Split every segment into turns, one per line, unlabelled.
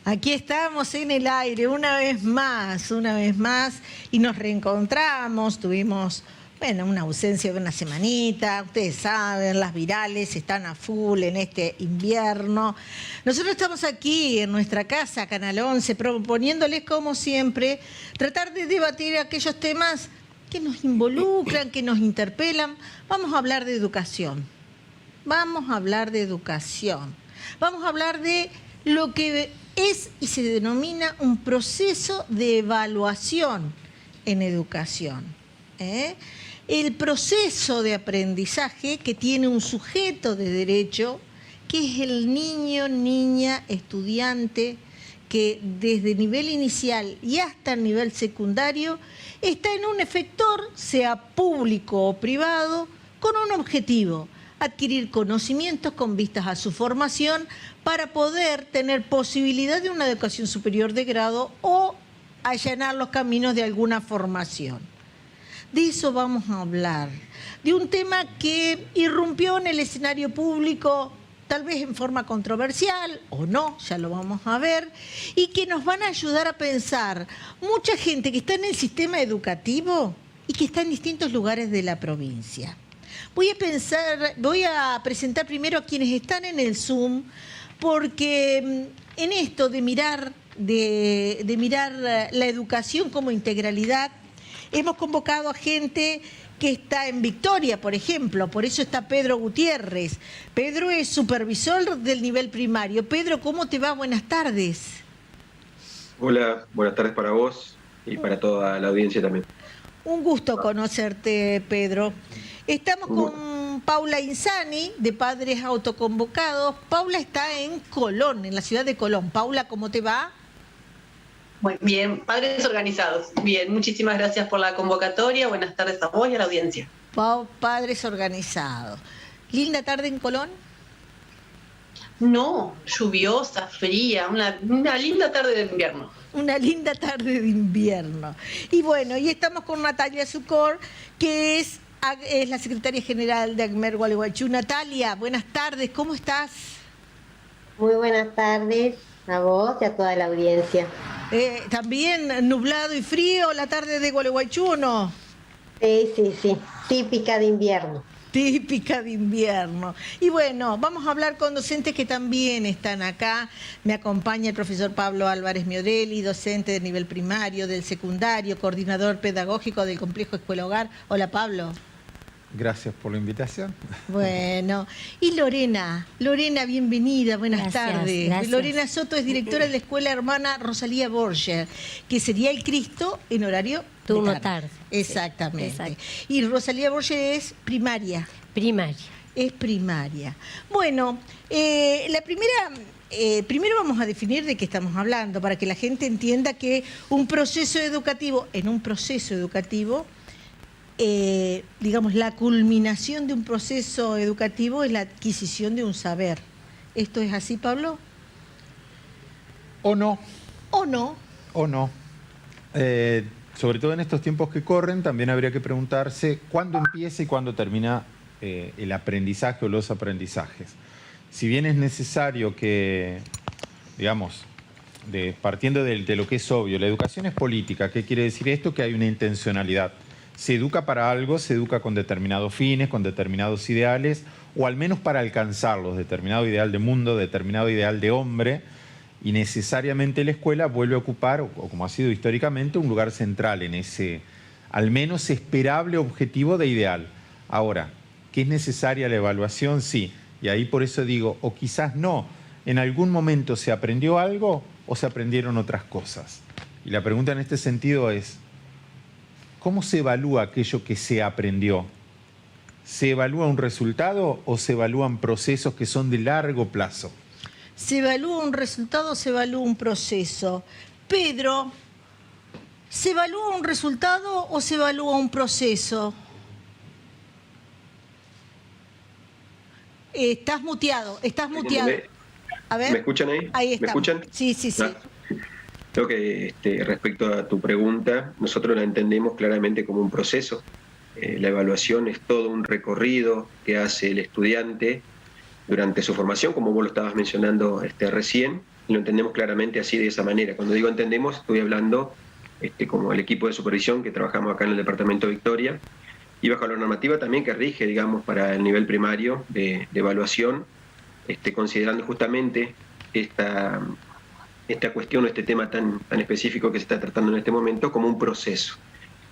Aquí estamos en el aire una vez más, y nos reencontramos. Tuvimos, una ausencia de una semanita. Ustedes saben, las virales están a full en este invierno. Nosotros estamos aquí en nuestra casa, Canal 11, proponiéndoles, como siempre, tratar de debatir aquellos temas que nos involucran, que nos interpelan. Vamos a hablar de educación. Vamos a hablar de lo que es y se denomina un proceso de evaluación en educación. El proceso de aprendizaje que tiene un sujeto de derecho, que es el niño, niña, estudiante, que desde nivel inicial y hasta el nivel secundario está en un efector, sea público o privado, con un objetivo: adquirir conocimientos con vistas a su formación para poder tener posibilidad de una educación superior de grado o allanar los caminos de alguna formación. De eso vamos a hablar, de un tema que irrumpió en el escenario público, tal vez en forma controversial o no, ya lo vamos a ver, y que nos van a ayudar a pensar mucha gente que está en el sistema educativo y que está en distintos lugares de la provincia. Voy a presentar primero a quienes están en el Zoom, porque en esto de mirar la educación como integralidad, hemos convocado a gente que está en Victoria, por ejemplo. Por eso está Pedro Gutiérrez. Pedro es supervisor del nivel primario. Pedro, ¿cómo te va? Buenas tardes.
Hola, buenas tardes para vos y para toda la audiencia también.
Un gusto conocerte, Pedro. Estamos con Paula Insani, de Padres Autoconvocados. Paula está en Colón, en la ciudad de Colón. Paula, ¿cómo te va?
Muy bien, Padres Organizados. Bien, muchísimas gracias por la convocatoria. Buenas tardes a vos y a la audiencia.
Padres Organizados. ¿Linda tarde en Colón?
No, lluviosa, fría, una linda tarde de invierno.
Una linda tarde de invierno. Y bueno, y estamos con Natalia Sucor, que es la secretaria general de ACMER Gualeguaychú. Natalia, buenas tardes, ¿cómo estás?
Muy buenas tardes a vos y a toda la audiencia.
¿También nublado y frío la tarde de Gualeguaychú o no?
Sí, típica de invierno.
Típica de invierno. Y bueno, vamos a hablar con docentes que también están acá. Me acompaña el profesor Pablo Álvarez Miorelli, docente de nivel primario, del secundario, coordinador pedagógico del complejo Escuela Hogar. Hola, Pablo.
Gracias por la invitación.
Bueno, y Lorena, bienvenida, buenas tardes.
Gracias.
Lorena Soto es directora de la Escuela Hermana Rosalía Borger, que sería el Cristo en horario
turno tarde.
Exactamente.
Sí, exacto.
Y Rosalía Borger es primaria. Es primaria. Bueno, primero vamos a definir de qué estamos hablando, para que la gente entienda que en un proceso educativo, la culminación de un proceso educativo es la adquisición de un saber. ¿Esto es así, Pablo?
¿O no?
¿O no?
¿O no? Sobre todo en estos tiempos que corren, también habría que preguntarse cuándo empieza y cuándo termina el aprendizaje o los aprendizajes. Si bien es necesario que, partiendo de lo que es obvio, la educación es política. ¿Qué quiere decir esto? Que hay una intencionalidad. Se educa para algo, se educa con determinados fines, con determinados ideales, o al menos para alcanzarlos, determinado ideal de mundo, determinado ideal de hombre, y necesariamente la escuela vuelve a ocupar, o como ha sido históricamente, un lugar central en ese, al menos esperable objetivo de ideal. Ahora, ¿que es necesaria la evaluación? Sí, y ahí por eso digo, o quizás no, en algún momento se aprendió algo o se aprendieron otras cosas. Y la pregunta en este sentido es, ¿cómo se evalúa aquello que se aprendió? ¿Se evalúa un resultado o se evalúan procesos que son de largo plazo?
¿Se evalúa un resultado o se evalúa un proceso? Pedro, ¿se evalúa un resultado o se evalúa un proceso? Estás muteado. A ver.
¿Me escuchan ahí?
Ahí está.
¿Me escuchan?
Sí.
Creo que respecto a tu pregunta, nosotros la entendemos claramente como un proceso. La evaluación es todo un recorrido que hace el estudiante durante su formación, como vos lo estabas mencionando recién, lo entendemos claramente así, de esa manera. Cuando digo entendemos, estoy hablando como el equipo de supervisión que trabajamos acá en el Departamento de Victoria, y bajo la normativa también que rige, digamos, para el nivel primario de evaluación, considerando justamente esta cuestión o este tema tan específico que se está tratando en este momento como un proceso.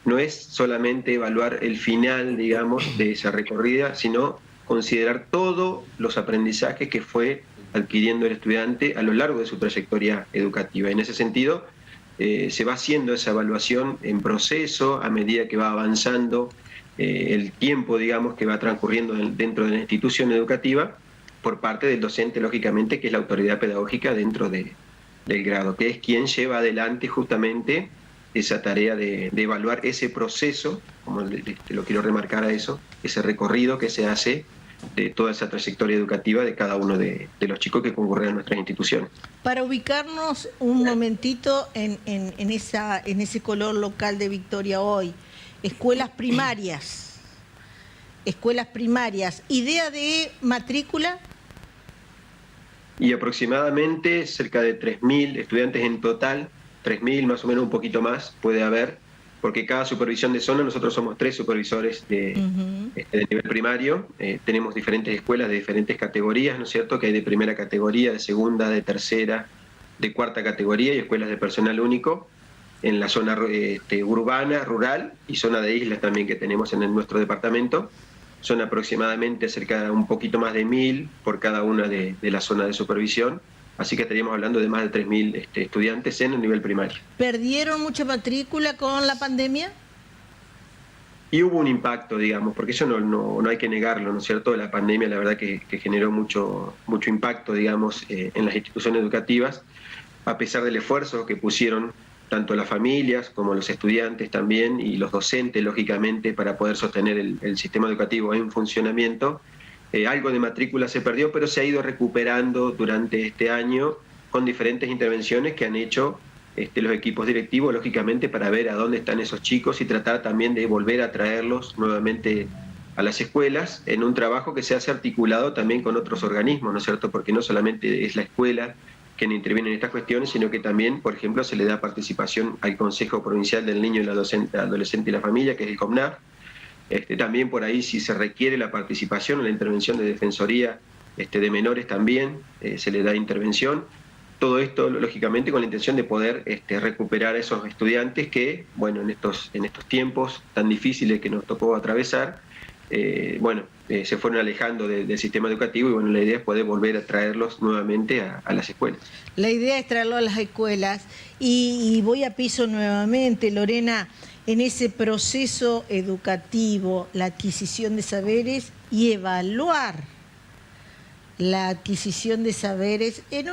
No es solamente evaluar el final, digamos, de esa recorrida, sino considerar todos los aprendizajes que fue adquiriendo el estudiante a lo largo de su trayectoria educativa. En ese sentido, se va haciendo esa evaluación en proceso a medida que va avanzando el tiempo, digamos, que va transcurriendo dentro de la institución educativa por parte del docente, lógicamente, que es la autoridad pedagógica dentro del grado, que es quien lleva adelante justamente esa tarea de evaluar ese proceso, como lo quiero remarcar a eso, ese recorrido que se hace de toda esa trayectoria educativa de cada uno de los chicos que concurren a nuestras instituciones.
Para ubicarnos un momentito en ese color local de Victoria hoy, escuelas primarias, idea de matrícula.
Y aproximadamente cerca de 3.000 estudiantes en total, 3.000 más o menos, un poquito más puede haber, porque cada supervisión de zona, nosotros somos 3 supervisores de nivel primario, tenemos diferentes escuelas de diferentes categorías, ¿no es cierto?, que hay de primera categoría, de segunda, de tercera, de cuarta categoría, y escuelas de personal único en la zona urbana, rural, y zona de islas también que tenemos en nuestro departamento. Son aproximadamente cerca de un poquito más de 1.000 por cada una de la zona de supervisión, así que estaríamos hablando de más de 3.000 estudiantes en el nivel primario.
¿Perdieron mucha matrícula con la pandemia?
Y hubo un impacto, digamos, porque eso no hay que negarlo, ¿no es cierto? La pandemia, la verdad que generó mucho impacto, digamos, en las instituciones educativas, a pesar del esfuerzo que pusieron tanto las familias como los estudiantes también y los docentes, lógicamente, para poder sostener el sistema educativo en funcionamiento. Algo de matrícula se perdió, pero se ha ido recuperando durante este año con diferentes intervenciones que han hecho los equipos directivos, lógicamente, para ver a dónde están esos chicos y tratar también de volver a traerlos nuevamente a las escuelas en un trabajo que se hace articulado también con otros organismos, ¿no es cierto? Porque no solamente es la escuela quien interviene en estas cuestiones, sino que también, por ejemplo, se le da participación al Consejo Provincial del Niño, el Adolescente y la Familia, que es el COMNAF. También por ahí, si se requiere la participación o la intervención de Defensoría de Menores, también se le da intervención. Todo esto, lógicamente, con la intención de poder recuperar a esos estudiantes que, bueno, en estos tiempos tan difíciles que nos tocó atravesar, se fueron alejando del sistema educativo, y bueno, la idea es poder volver a traerlos nuevamente a las escuelas.
La idea es traerlo a las escuelas, y voy a piso nuevamente, Lorena, en ese proceso educativo, la adquisición de saberes y evaluar la adquisición de saberes en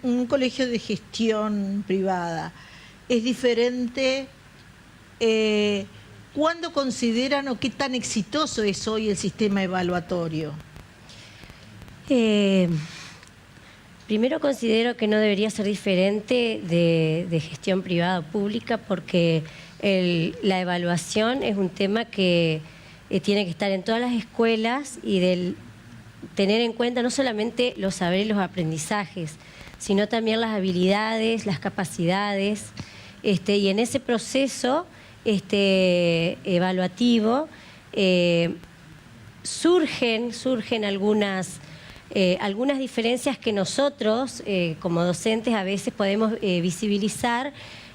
un colegio de gestión privada. Es diferente. ¿Cuándo consideran o qué tan exitoso es hoy el sistema evaluatorio?
Primero, considero que no debería ser diferente de gestión privada o pública, porque la evaluación es un tema que tiene que estar en todas las escuelas, y tener en cuenta no solamente los saberes y los aprendizajes, sino también las habilidades, las capacidades, y en ese proceso evaluativo surgen algunas diferencias que nosotros como docentes a veces podemos visibilizar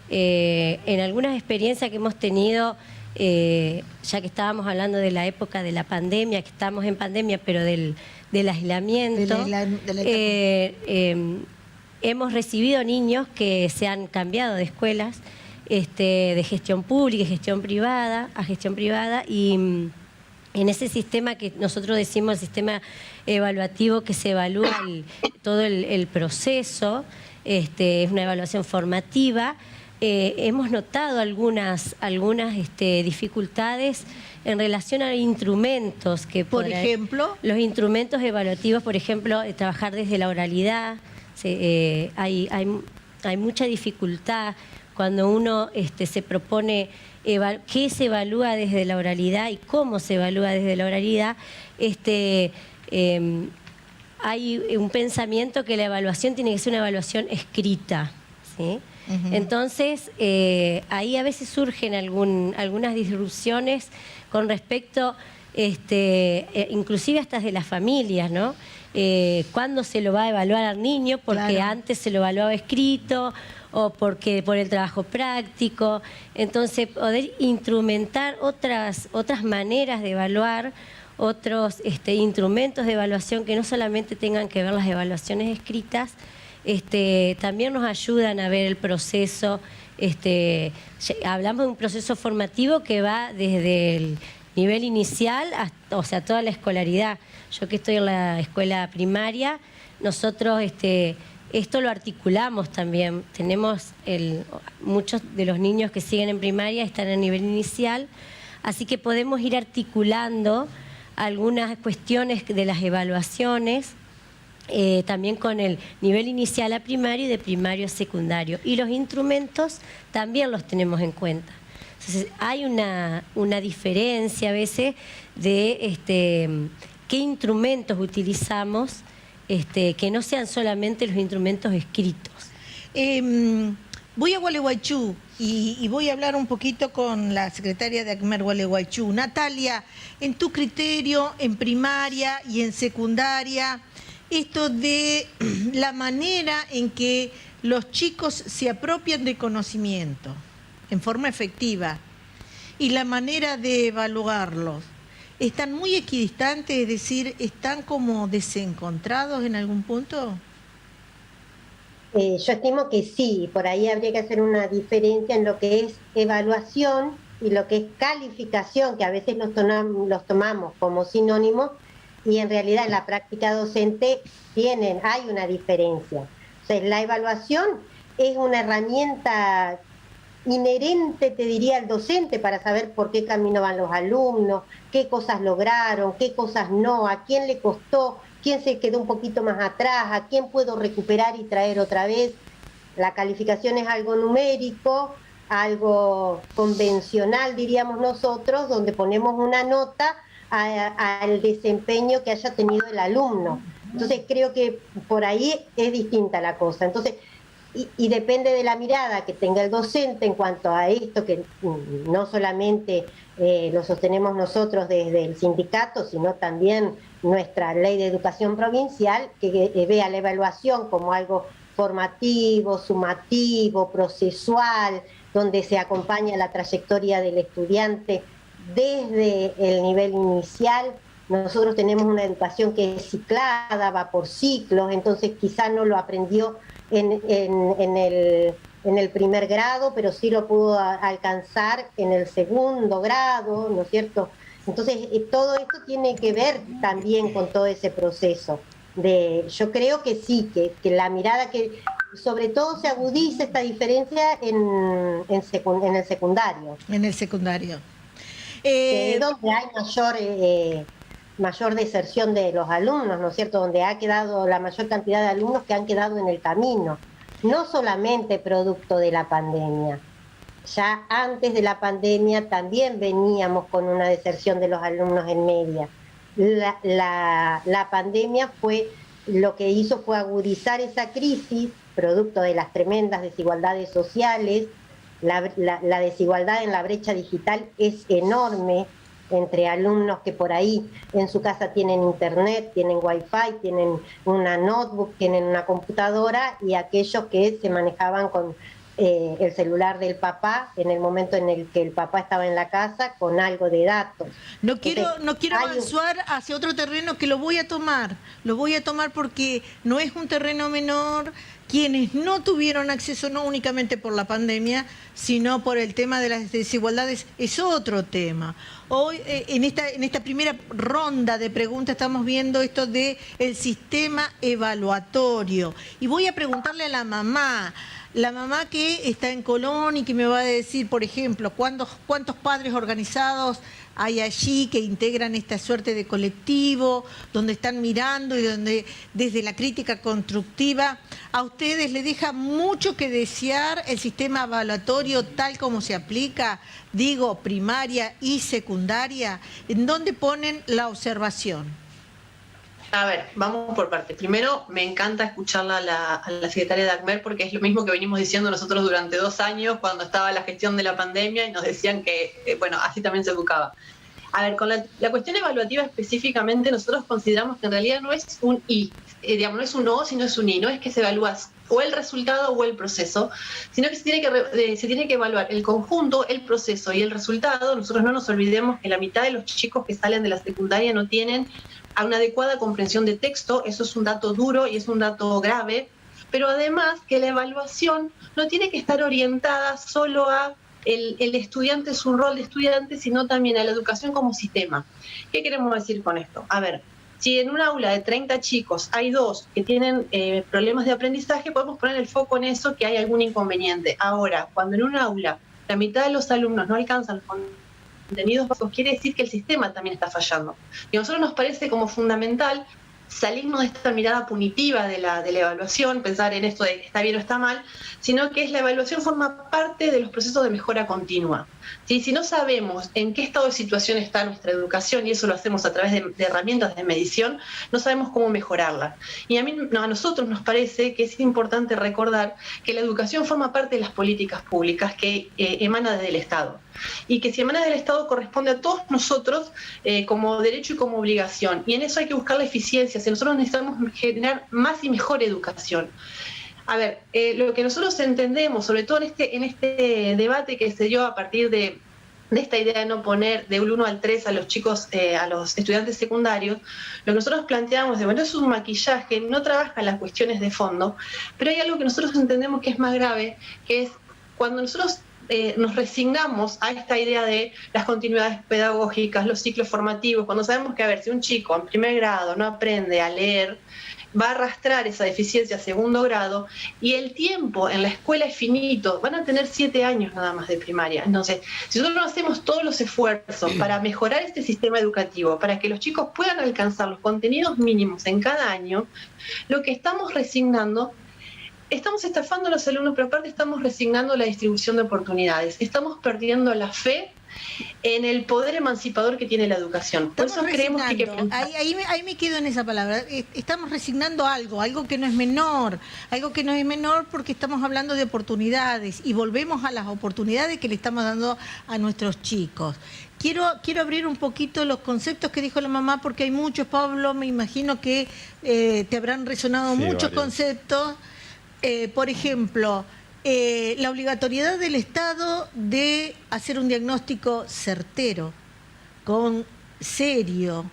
en algunas experiencias que hemos tenido, ya que estábamos hablando de la época de la pandemia, que estamos en pandemia, pero del aislamiento. Hemos recibido niños que se han cambiado de escuelas, de gestión pública y gestión privada a gestión privada, y en ese sistema que nosotros decimos el sistema evaluativo, que se evalúa todo el proceso, es una evaluación formativa. Hemos notado algunas dificultades en relación a instrumentos que
por ejemplo,
los instrumentos evaluativos, por ejemplo, trabajar desde la oralidad. Hay mucha dificultad cuando uno se propone qué se evalúa desde la oralidad y cómo se evalúa desde la oralidad. hay un pensamiento que la evaluación tiene que ser una evaluación escrita, ¿sí? Entonces, ahí a veces surgen algunas disrupciones con respecto, inclusive hasta de las familias, ¿no? ¿Cuándo se lo va a evaluar al niño? Porque
claro,
antes se lo evaluaba escrito o porque por el trabajo práctico. Entonces, poder instrumentar otras maneras de evaluar, otros instrumentos de evaluación que no solamente tengan que ver las evaluaciones escritas, también nos ayudan a ver el proceso. Hablamos de un proceso formativo que va desde el nivel inicial hasta, o sea, toda la escolaridad. Yo que estoy en la escuela primaria, nosotros esto lo articulamos también. Tenemos muchos de los niños que siguen en primaria están en nivel inicial, así que podemos ir articulando algunas cuestiones de las evaluaciones, también con el nivel inicial a primario y de primario a secundario. Y los instrumentos también los tenemos en cuenta. Entonces, hay una diferencia a veces de qué instrumentos utilizamos, que no sean solamente los instrumentos escritos.
Voy a Gualeguaychú y voy a hablar un poquito con la secretaria de ACMER Gualeguaychú. Natalia, en tu criterio, en primaria y en secundaria, esto de la manera en que los chicos se apropian de conocimiento en forma efectiva y la manera de evaluarlos, ¿están muy equidistantes? Es decir, ¿están como desencontrados en algún punto?
Yo estimo que sí, por ahí habría que hacer una diferencia en lo que es evaluación y lo que es calificación, que a veces los tomamos como sinónimos, y en realidad en la práctica docente hay una diferencia. Entonces, la evaluación es una herramienta inherente, te diría, al docente para saber por qué camino van los alumnos, qué cosas lograron, qué cosas no, a quién le costó, quién se quedó un poquito más atrás, a quién puedo recuperar y traer otra vez. La calificación es algo numérico, algo convencional, diríamos nosotros, donde ponemos una nota al desempeño que haya tenido el alumno. Entonces creo que por ahí es distinta la cosa. Entonces, y depende de la mirada que tenga el docente en cuanto a esto, que no solamente lo sostenemos nosotros desde el sindicato, sino también nuestra ley de educación provincial, que vea la evaluación como algo formativo, sumativo, procesual, donde se acompaña la trayectoria del estudiante desde el nivel inicial. Nosotros tenemos una educación que es ciclada, va por ciclos, entonces quizás no lo aprendió en el primer grado, pero sí lo pudo alcanzar en el segundo grado, ¿no es cierto? Entonces, todo esto tiene que ver también con todo ese proceso. Yo creo que sí, que la mirada que sobre todo se agudiza esta diferencia en el secundario.
En el secundario.
Donde hay mayor deserción de los alumnos, ¿no es cierto? Donde ha quedado la mayor cantidad de alumnos que han quedado en el camino. No solamente producto de la pandemia. Ya antes de la pandemia también veníamos con una deserción de los alumnos en media. La pandemia lo que hizo fue agudizar esa crisis, producto de las tremendas desigualdades sociales. La desigualdad en la brecha digital es enorme entre alumnos que por ahí en su casa tienen internet, tienen wifi, tienen una notebook, tienen una computadora, y aquellos que se manejaban con el celular del papá en el momento en el que el papá estaba en la casa con algo de datos.
No quiero avanzar hacia otro terreno que lo voy a tomar porque no es un terreno menor. Quienes no tuvieron acceso, no únicamente por la pandemia, sino por el tema de las desigualdades, es otro tema. Hoy, en esta primera ronda de preguntas, estamos viendo esto del sistema evaluatorio. Y voy a preguntarle a la mamá que está en Colón y que me va a decir, por ejemplo, cuántos padres organizados hay allí que integran esta suerte de colectivo, donde están mirando y donde desde la crítica constructiva a ustedes les deja mucho que desear el sistema evaluatorio tal como se aplica, digo, primaria y secundaria. ¿En dónde ponen la observación?
A ver, vamos por partes. Primero, me encanta escucharla a la secretaria de ACMER porque es lo mismo que venimos diciendo nosotros durante 2 años cuando estaba la gestión de la pandemia y nos decían que, bueno, así también se educaba. A ver, con la cuestión evaluativa específicamente, nosotros consideramos que en realidad no es un I, digamos, no es un O, sino es un I. No es que se evalúa o el resultado o el proceso, sino que se tiene que evaluar el conjunto, el proceso y el resultado. Nosotros no nos olvidemos que la mitad de los chicos que salen de la secundaria no tienen una adecuada comprensión de texto. Eso es un dato duro y es un dato grave, pero además que la evaluación no tiene que estar orientada solo a el estudiante, su rol de estudiante, sino también a la educación como sistema. ¿Qué queremos decir con esto? A ver, si en un aula de 30 chicos hay 2 que tienen problemas de aprendizaje, podemos poner el foco en eso, que hay algún inconveniente. Ahora, cuando en un aula la mitad de los alumnos no alcanzan los contenidos básicos, quiere decir que el sistema también está fallando. Y a nosotros nos parece como fundamental salirnos de esta mirada punitiva de la evaluación, pensar en esto de está bien o está mal, sino que la evaluación forma parte de los procesos de mejora continua. ¿Sí? Si no sabemos en qué estado de situación está nuestra educación, y eso lo hacemos a través de herramientas de medición, no sabemos cómo mejorarla. Y a nosotros nos parece que es importante recordar que la educación forma parte de las políticas públicas que emana desde el Estado. Y que si emana del Estado corresponde a todos nosotros como derecho y como obligación. Y en eso hay que buscar la eficiencia. Si nosotros necesitamos generar más y mejor educación. A ver, lo que nosotros entendemos, sobre todo en este debate que se dio a partir de esta idea de no poner del 1 al 3 a los chicos, a los estudiantes secundarios, lo que nosotros planteamos de, bueno, es un maquillaje, no trabaja las cuestiones de fondo, pero hay algo que nosotros entendemos que es más grave, que es cuando nosotros nos resignamos a esta idea de las continuidades pedagógicas, los ciclos formativos, cuando sabemos que, a ver, si un chico en primer grado no aprende a leer, va a arrastrar esa deficiencia a segundo grado y el tiempo en la escuela es finito, van a tener 7 años nada más de primaria. Entonces, si nosotros no hacemos todos los esfuerzos para mejorar este sistema educativo, para que los chicos puedan alcanzar los contenidos mínimos en cada año, lo que estamos resignando, estamos estafando a los alumnos, pero aparte estamos resignando la distribución de oportunidades, estamos perdiendo la fe en el poder emancipador que tiene la educación. Por eso creemos que hay que pensar.
Ahí me quedo en esa palabra. Estamos resignando algo que no es menor, porque estamos hablando de oportunidades y volvemos a las oportunidades que le estamos dando a nuestros chicos. Quiero abrir un poquito los conceptos que dijo la mamá, porque hay muchos, Pablo, me imagino que te habrán resonado muchos conceptos. Por ejemplo, la obligatoriedad del Estado de hacer un diagnóstico certero, serio,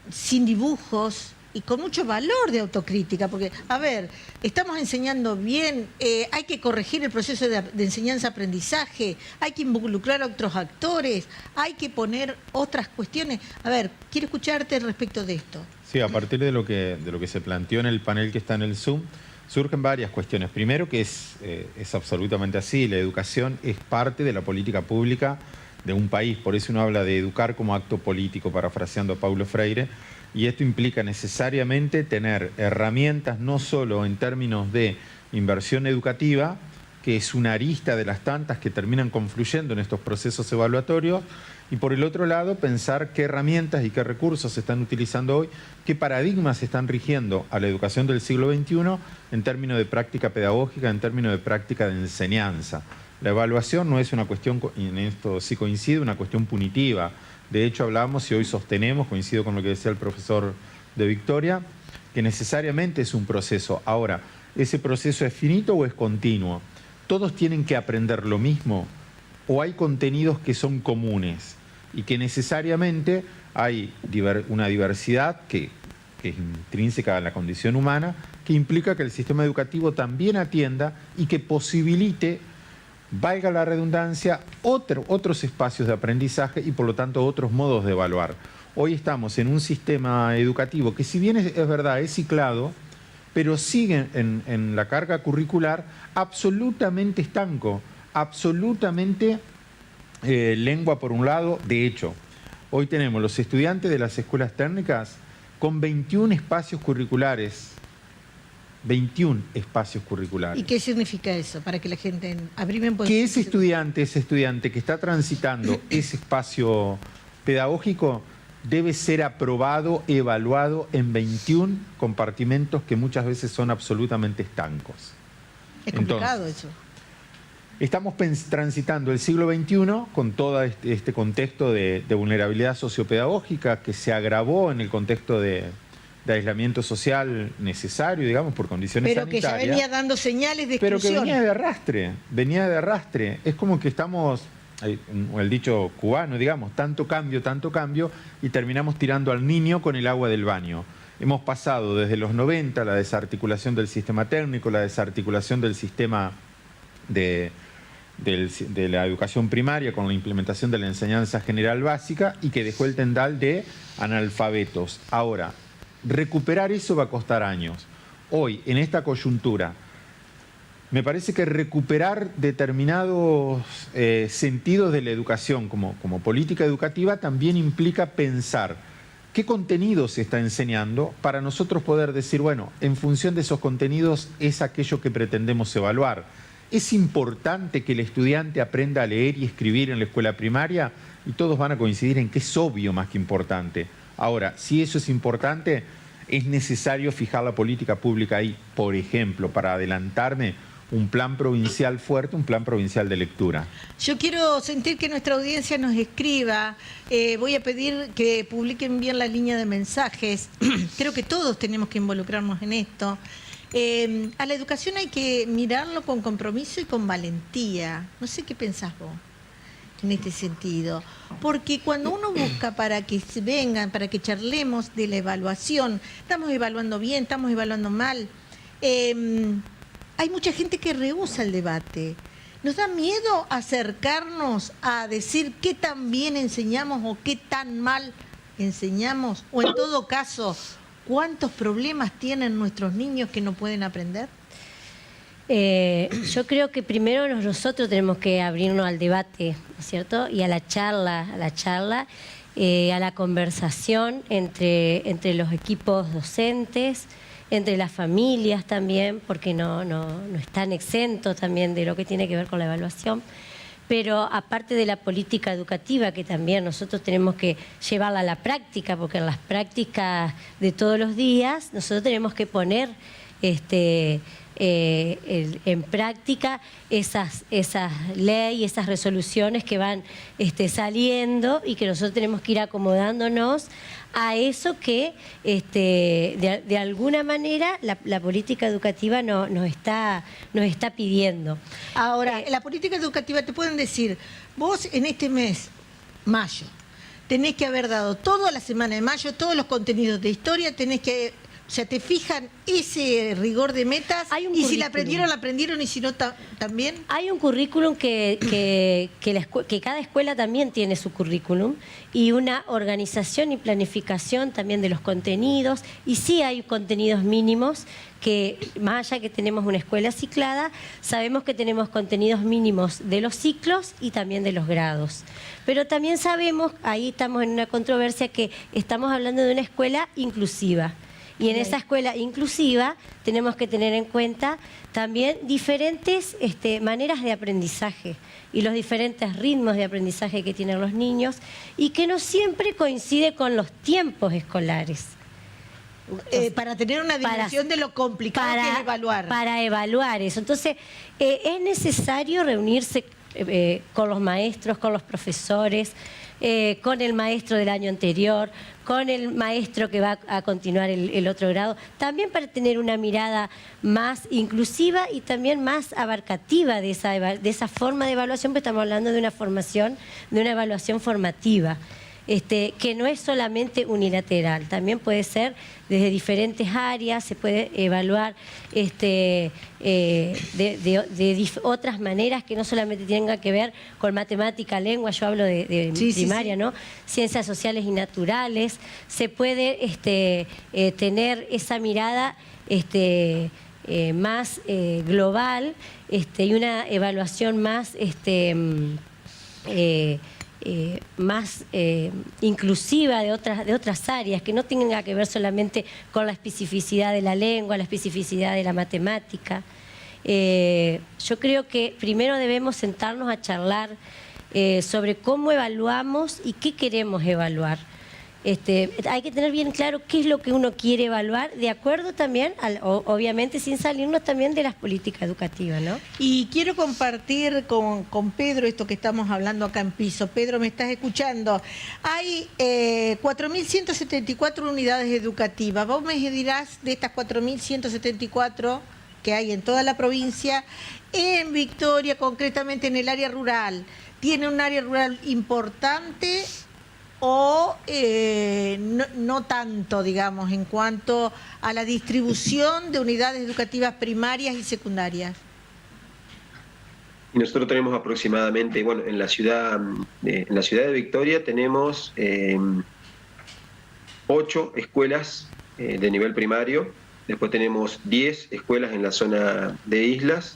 sin dibujos y con mucho valor de autocrítica, porque, a ver, estamos enseñando bien, hay que corregir el proceso de enseñanza-aprendizaje, hay que involucrar a otros actores, hay que poner otras cuestiones. A ver, quiero escucharte respecto de esto.
Sí, a partir de lo que se planteó en el panel que está en el Zoom, surgen varias cuestiones. Primero, que es absolutamente así, la educación es parte de la política pública de un país, por eso uno habla de educar como acto político, parafraseando a Paulo Freire, y esto implica necesariamente tener herramientas no solo en términos de inversión educativa, que es una arista de las tantas que terminan confluyendo en estos procesos evaluatorios, y por el otro lado pensar qué herramientas y qué recursos se están utilizando hoy, qué paradigmas están rigiendo a la educación del siglo XXI en términos de práctica pedagógica, en términos de práctica de enseñanza. La evaluación no es una cuestión, y en esto sí coincide, una cuestión punitiva. De hecho hablábamos y hoy sostenemos, coincido con lo que decía el profesor de Victoria, que necesariamente es un proceso. Ahora, ¿ese proceso es finito o es continuo? ¿Todos tienen que aprender lo mismo? ¿O hay contenidos que son comunes y que necesariamente hay una diversidad que es intrínseca a la condición humana, que implica que el sistema educativo también atienda y que posibilite, valga la redundancia, otros espacios de aprendizaje y por lo tanto otros modos de evaluar? Hoy estamos en un sistema educativo que, si bien es verdad, es ciclado, pero sigue en la carga curricular absolutamente estanco, absolutamente lengua por un lado. De hecho, hoy tenemos los estudiantes de las escuelas técnicas con 21 espacios curriculares. 21 espacios curriculares.
¿Y qué significa eso? Para que la gente...
Que ese estudiante que está transitando ese espacio pedagógico debe ser aprobado, evaluado en 21 compartimentos que muchas veces son absolutamente estancos.
Es complicado eso.
Estamos transitando el siglo XXI con todo este contexto de vulnerabilidad sociopedagógica que se agravó en el contexto de aislamiento social necesario, digamos, por condiciones sanitarias.
Pero que ya venía dando señales de exclusión.
Pero que venía de arrastre. Es como que estamos, el dicho cubano, digamos, tanto cambio, y terminamos tirando al niño con el agua del baño. Hemos pasado desde los 90 la desarticulación del sistema técnico, la desarticulación del sistema de la educación primaria con la implementación de la enseñanza general básica y que dejó el tendal de analfabetos. Ahora, recuperar eso va a costar años. Hoy, en esta coyuntura, me parece que recuperar determinados sentidos de la educación como política educativa también implica pensar qué contenido se está enseñando para nosotros poder decir, bueno, en función de esos contenidos es aquello que pretendemos evaluar. ¿Es importante que el estudiante aprenda a leer y escribir en la escuela primaria? Y todos van a coincidir en que es obvio más que importante. Ahora, si eso es importante, es necesario fijar la política pública ahí. Por ejemplo, para adelantarme, un plan provincial fuerte, un plan provincial de lectura.
Yo quiero sentir que nuestra audiencia nos escriba. Voy a pedir que publiquen bien la línea de mensajes. Creo que todos tenemos que involucrarnos en esto. A la educación hay que mirarlo con compromiso y con valentía. No sé qué pensás vos en este sentido. Porque cuando uno busca para que se vengan, para que charlemos de la evaluación, estamos evaluando bien, estamos evaluando mal, hay mucha gente que rehúsa el debate. Nos da miedo acercarnos a decir qué tan bien enseñamos o qué tan mal enseñamos, o en todo caso, ¿cuántos problemas tienen nuestros niños que no pueden aprender?
Yo creo que primero nosotros tenemos que abrirnos al debate, ¿no es cierto? Y a la charla, a la conversación entre los equipos docentes, entre las familias también, porque no están exentos también de lo que tiene que ver con la evaluación. Pero aparte de la política educativa, que también nosotros tenemos que llevarla a la práctica, porque en las prácticas de todos los días nosotros tenemos que poner en práctica esas leyes, esas resoluciones que van saliendo y que nosotros tenemos que ir acomodándonos a eso que de alguna manera la política educativa nos está pidiendo.
Ahora, la política educativa te pueden decir, vos en este mes, mayo, tenés que haber dado toda la semana de mayo, todos los contenidos de historia, tenés que... O sea, te fijan ese rigor de metas y si la aprendieron, y si no, también. Hay
un currículum que cada escuela también tiene su currículum y una organización y planificación también de los contenidos. Y sí hay contenidos mínimos que, más allá que tenemos una escuela ciclada, sabemos que tenemos contenidos mínimos de los ciclos y también de los grados. Pero también sabemos, ahí estamos en una controversia, que estamos hablando de una escuela inclusiva. Y en esa escuela inclusiva tenemos que tener en cuenta también diferentes maneras de aprendizaje y los diferentes ritmos de aprendizaje que tienen los niños y que no siempre coincide con los tiempos escolares.
Para tener una dimensión de lo complicado que es evaluar.
Para evaluar eso. Entonces, es necesario reunirse con los maestros, con los profesores, con el maestro del año anterior, con el maestro que va a continuar el otro grado, también para tener una mirada más inclusiva y también más abarcativa de esa forma de evaluación, porque estamos hablando de una formación, de una evaluación formativa. Que no es solamente unilateral, también puede ser desde diferentes áreas, se puede evaluar de otras maneras que no solamente tengan que ver con matemática, lengua, yo hablo de primaria, ¿no? Ciencias sociales y naturales, se puede tener esa mirada más global y una evaluación más más inclusiva de otras áreas, que no tenga que ver solamente con la especificidad de la lengua, la especificidad de la matemática. Yo creo que primero debemos sentarnos a charlar sobre cómo evaluamos y qué queremos evaluar. hay que tener bien claro qué es lo que uno quiere evaluar, de acuerdo también, obviamente sin salirnos también de las políticas educativas, ¿no?
Y quiero compartir con Pedro esto que estamos hablando acá en piso. Pedro, ¿me estás escuchando? Hay 4.174 unidades educativas. Vos me dirás de estas 4.174 que hay en toda la provincia, en Victoria, concretamente en el área rural, ¿tiene un área rural importante o no tanto, digamos, en cuanto a la distribución de unidades educativas primarias y secundarias?
Y nosotros tenemos aproximadamente, bueno, en la ciudad de Victoria tenemos 8 escuelas de nivel primario, después tenemos 10 escuelas en la zona de islas,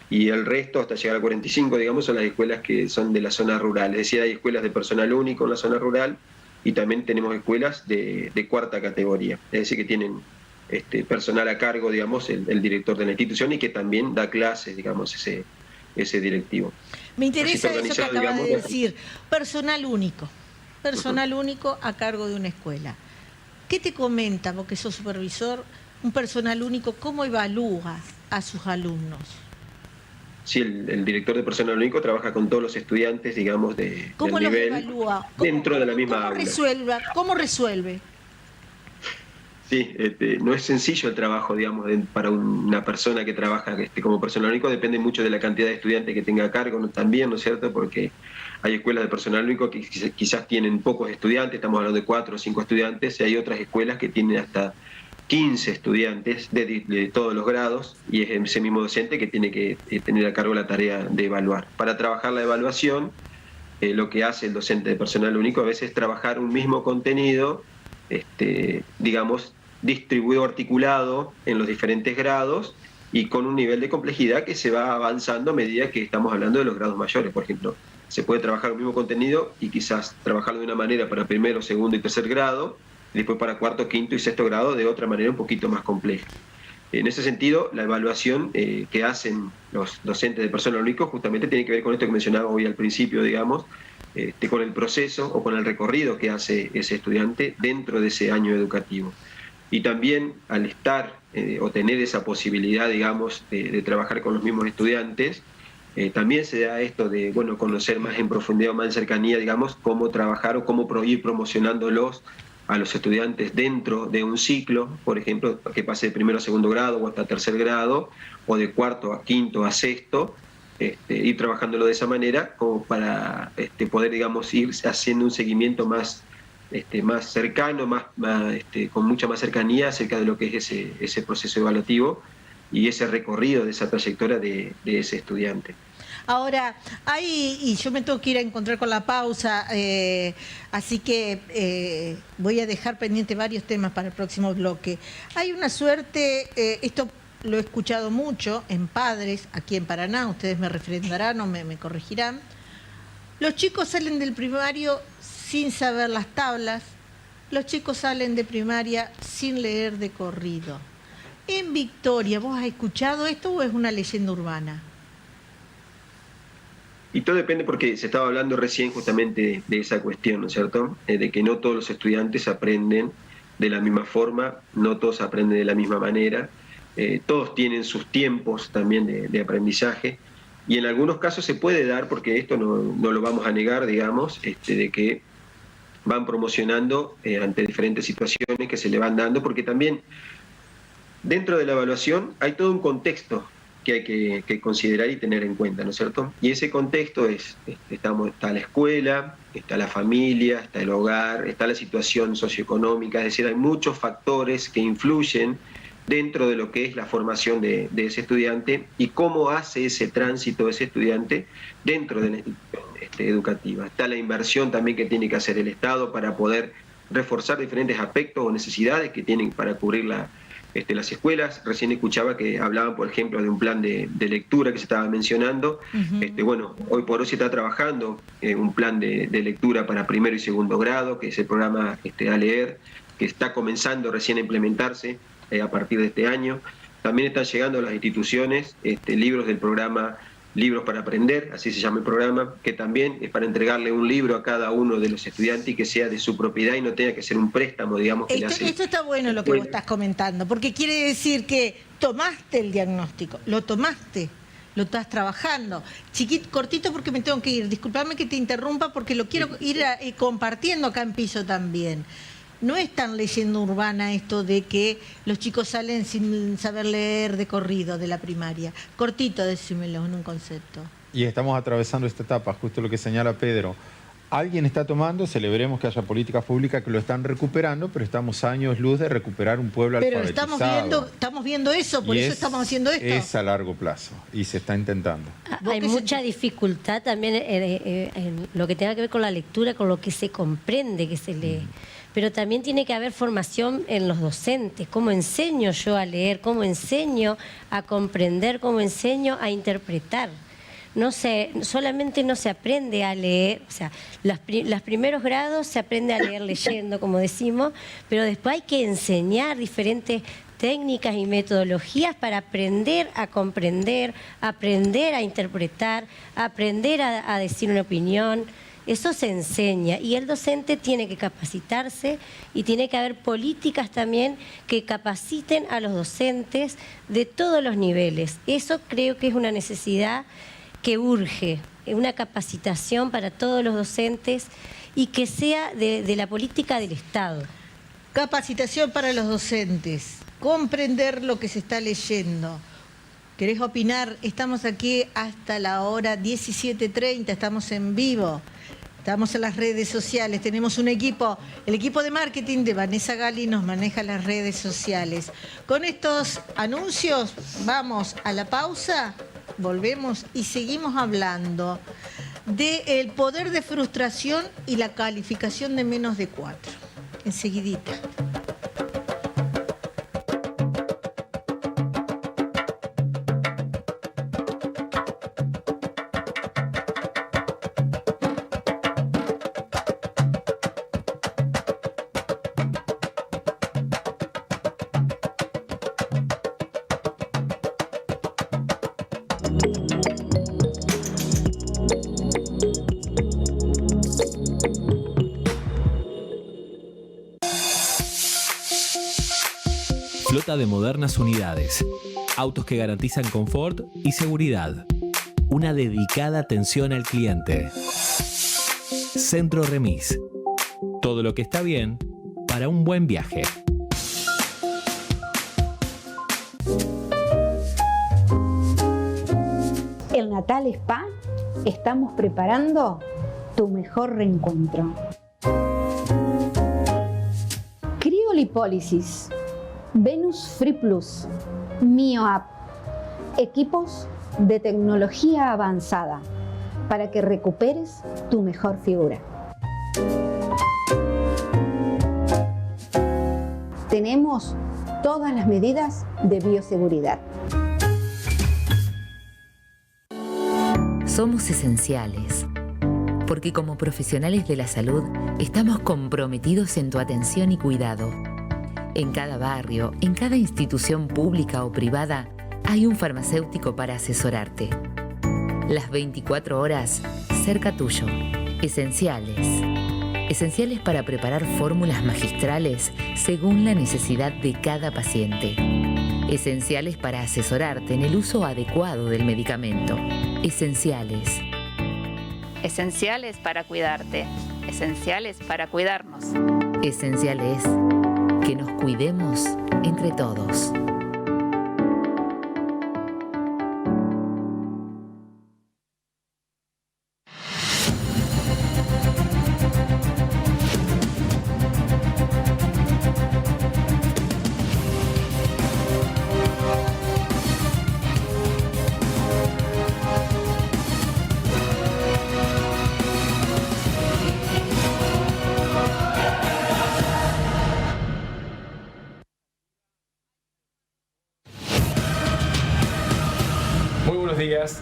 y el resto, hasta llegar a 45, digamos, son las escuelas que son de la zona rural. Es decir, hay escuelas de personal único en la zona rural y también tenemos escuelas de cuarta categoría. Es decir, que tienen personal a cargo, digamos, el director de la institución, y que también da clases, digamos, ese directivo.
Me interesa eso que acabas
digamos,
de decir, personal único a cargo de una escuela. ¿Qué te comenta, vos que sos supervisor, un personal único, cómo evalúa a sus alumnos?
Sí, el director de personal único trabaja con todos los estudiantes, digamos, del nivel,
evalúa?
dentro de la misma aula.
¿Cómo resuelve?
Sí, no es sencillo el trabajo, digamos, para una persona que trabaja como personal único. Depende mucho de la cantidad de estudiantes que tenga a cargo, ¿no? También, ¿no es cierto? Porque hay escuelas de personal único que quizás tienen pocos estudiantes, estamos hablando de 4 o 5 estudiantes, y hay otras escuelas que tienen hasta 15 estudiantes de todos los grados, y es ese mismo docente que tiene que tener a cargo la tarea de evaluar. Para trabajar la evaluación, lo que hace el docente de personal único a veces es trabajar un mismo contenido, digamos, distribuido, articulado en los diferentes grados y con un nivel de complejidad que se va avanzando a medida que estamos hablando de los grados mayores. Por ejemplo, se puede trabajar el mismo contenido y quizás trabajarlo de una manera para primero, segundo y tercer grado, y después para cuarto, quinto y sexto grado de otra manera un poquito más compleja. En ese sentido, la evaluación que hacen los docentes de personal único justamente tiene que ver con esto que mencionaba hoy al principio, digamos, con el proceso o con el recorrido que hace ese estudiante dentro de ese año educativo. Y también al estar o tener esa posibilidad, digamos, de trabajar con los mismos estudiantes, también se da esto de, bueno, conocer más en profundidad o más en cercanía, digamos, cómo trabajar o cómo ir promocionándolos a los estudiantes dentro de un ciclo, por ejemplo, que pase de primero a segundo grado o hasta tercer grado, o de cuarto a quinto a sexto, ir trabajándolo de esa manera como para poder, digamos, ir haciendo un seguimiento más cercano, con mucha más cercanía acerca de lo que es ese proceso evaluativo y ese recorrido de esa trayectoria de ese estudiante.
Ahora, y yo me tengo que ir a encontrar con la pausa, así que voy a dejar pendiente varios temas para el próximo bloque. Hay una suerte, esto lo he escuchado mucho en padres, aquí en Paraná, ustedes me refrendarán o me corregirán. Los chicos salen del primario sin saber las tablas, los chicos salen de primaria sin leer de corrido. En Victoria, ¿vos has escuchado esto o es una leyenda urbana?
Y todo depende, porque se estaba hablando recién justamente de esa cuestión, ¿no es cierto? De que no todos los estudiantes aprenden de la misma forma, no todos aprenden de la misma manera, todos tienen sus tiempos también de aprendizaje, y en algunos casos se puede dar, porque esto no lo vamos a negar, digamos, de que van promocionando ante diferentes situaciones que se le van dando, porque también dentro de la evaluación hay todo un contexto que hay que considerar y tener en cuenta, ¿no es cierto? Y ese contexto está la escuela, está la familia, está el hogar, está la situación socioeconómica, es decir, hay muchos factores que influyen dentro de lo que es la formación de ese estudiante y cómo hace ese tránsito ese estudiante dentro de la institución educativa. Está la inversión también que tiene que hacer el Estado para poder reforzar diferentes aspectos o necesidades que tienen para cubrir las escuelas. Recién escuchaba que hablaban, por ejemplo, de un plan de lectura que se estaba mencionando. Bueno, hoy por hoy se está trabajando un plan de lectura para primero y segundo grado, que es el programa A Leer, que está comenzando recién a implementarse a partir de este año. También están llegando a las instituciones libros del programa Libros para Aprender, así se llama el programa, que también es para entregarle un libro a cada uno de los estudiantes y que sea de su propiedad y no tenga que ser un préstamo, digamos, que le hace.
Esto está bueno lo que vos estás comentando, porque quiere decir que tomaste el diagnóstico, lo tomaste, lo estás trabajando. Chiquito, cortito porque me tengo que ir, discúlpame que te interrumpa porque lo quiero ir compartiendo acá en piso también. No es tan leyenda urbana esto de que los chicos salen sin saber leer de corrido de la primaria. Cortito, decímelo en un concepto.
Y estamos atravesando esta etapa, justo lo que señala Pedro. Alguien está tomando, celebremos que haya políticas públicas que lo están recuperando, pero estamos años luz de recuperar un pueblo alfabetizado.
Pero estamos viendo eso, por eso estamos haciendo esto.
Es a largo plazo y se está intentando.
Hay mucha dificultad también en lo que tenga que ver con la lectura, con lo que se comprende que se lee. Pero también tiene que haber formación en los docentes. ¿Cómo enseño yo a leer? ¿Cómo enseño a comprender? ¿Cómo enseño a interpretar? Solamente no se aprende a leer, o sea, los primeros grados se aprende a leer leyendo, como decimos, pero después hay que enseñar diferentes técnicas y metodologías para aprender a comprender, aprender a interpretar, aprender a decir una opinión. Eso se enseña y el docente tiene que capacitarse y tiene que haber políticas también que capaciten a los docentes de todos los niveles. Eso creo que es una necesidad que urge, una capacitación para todos los docentes y que sea de la política del Estado.
Capacitación para los docentes, comprender lo que se está leyendo. ¿Querés opinar? Estamos aquí hasta la hora 17:30, estamos en vivo. Estamos en las redes sociales, tenemos un equipo, el equipo de marketing de Vanessa Gali nos maneja las redes sociales. Con estos anuncios vamos a la pausa, volvemos y seguimos hablando del poder de frustración y la calificación de menos de 4. Enseguidita.
Flota de modernas unidades, autos que garantizan confort y seguridad, una dedicada atención al cliente. Centro Remis, todo lo que está bien para un buen viaje.
En Natal Spa estamos preparando tu mejor reencuentro. Criolipólisis, Venus Free Plus, Mio App, equipos de tecnología avanzada para que recuperes tu mejor figura. Tenemos todas las medidas de bioseguridad.
Somos esenciales, porque como profesionales de la salud estamos comprometidos en tu atención y cuidado. En cada barrio, en cada institución pública o privada, hay un farmacéutico para asesorarte. Las 24 horas cerca tuyo. Esenciales. Esenciales para preparar fórmulas magistrales según la necesidad de cada paciente. Esenciales para asesorarte en el uso adecuado del medicamento. Esenciales.
Esenciales para cuidarte. Esenciales para cuidarnos.
Esencial es que nos cuidemos entre todos.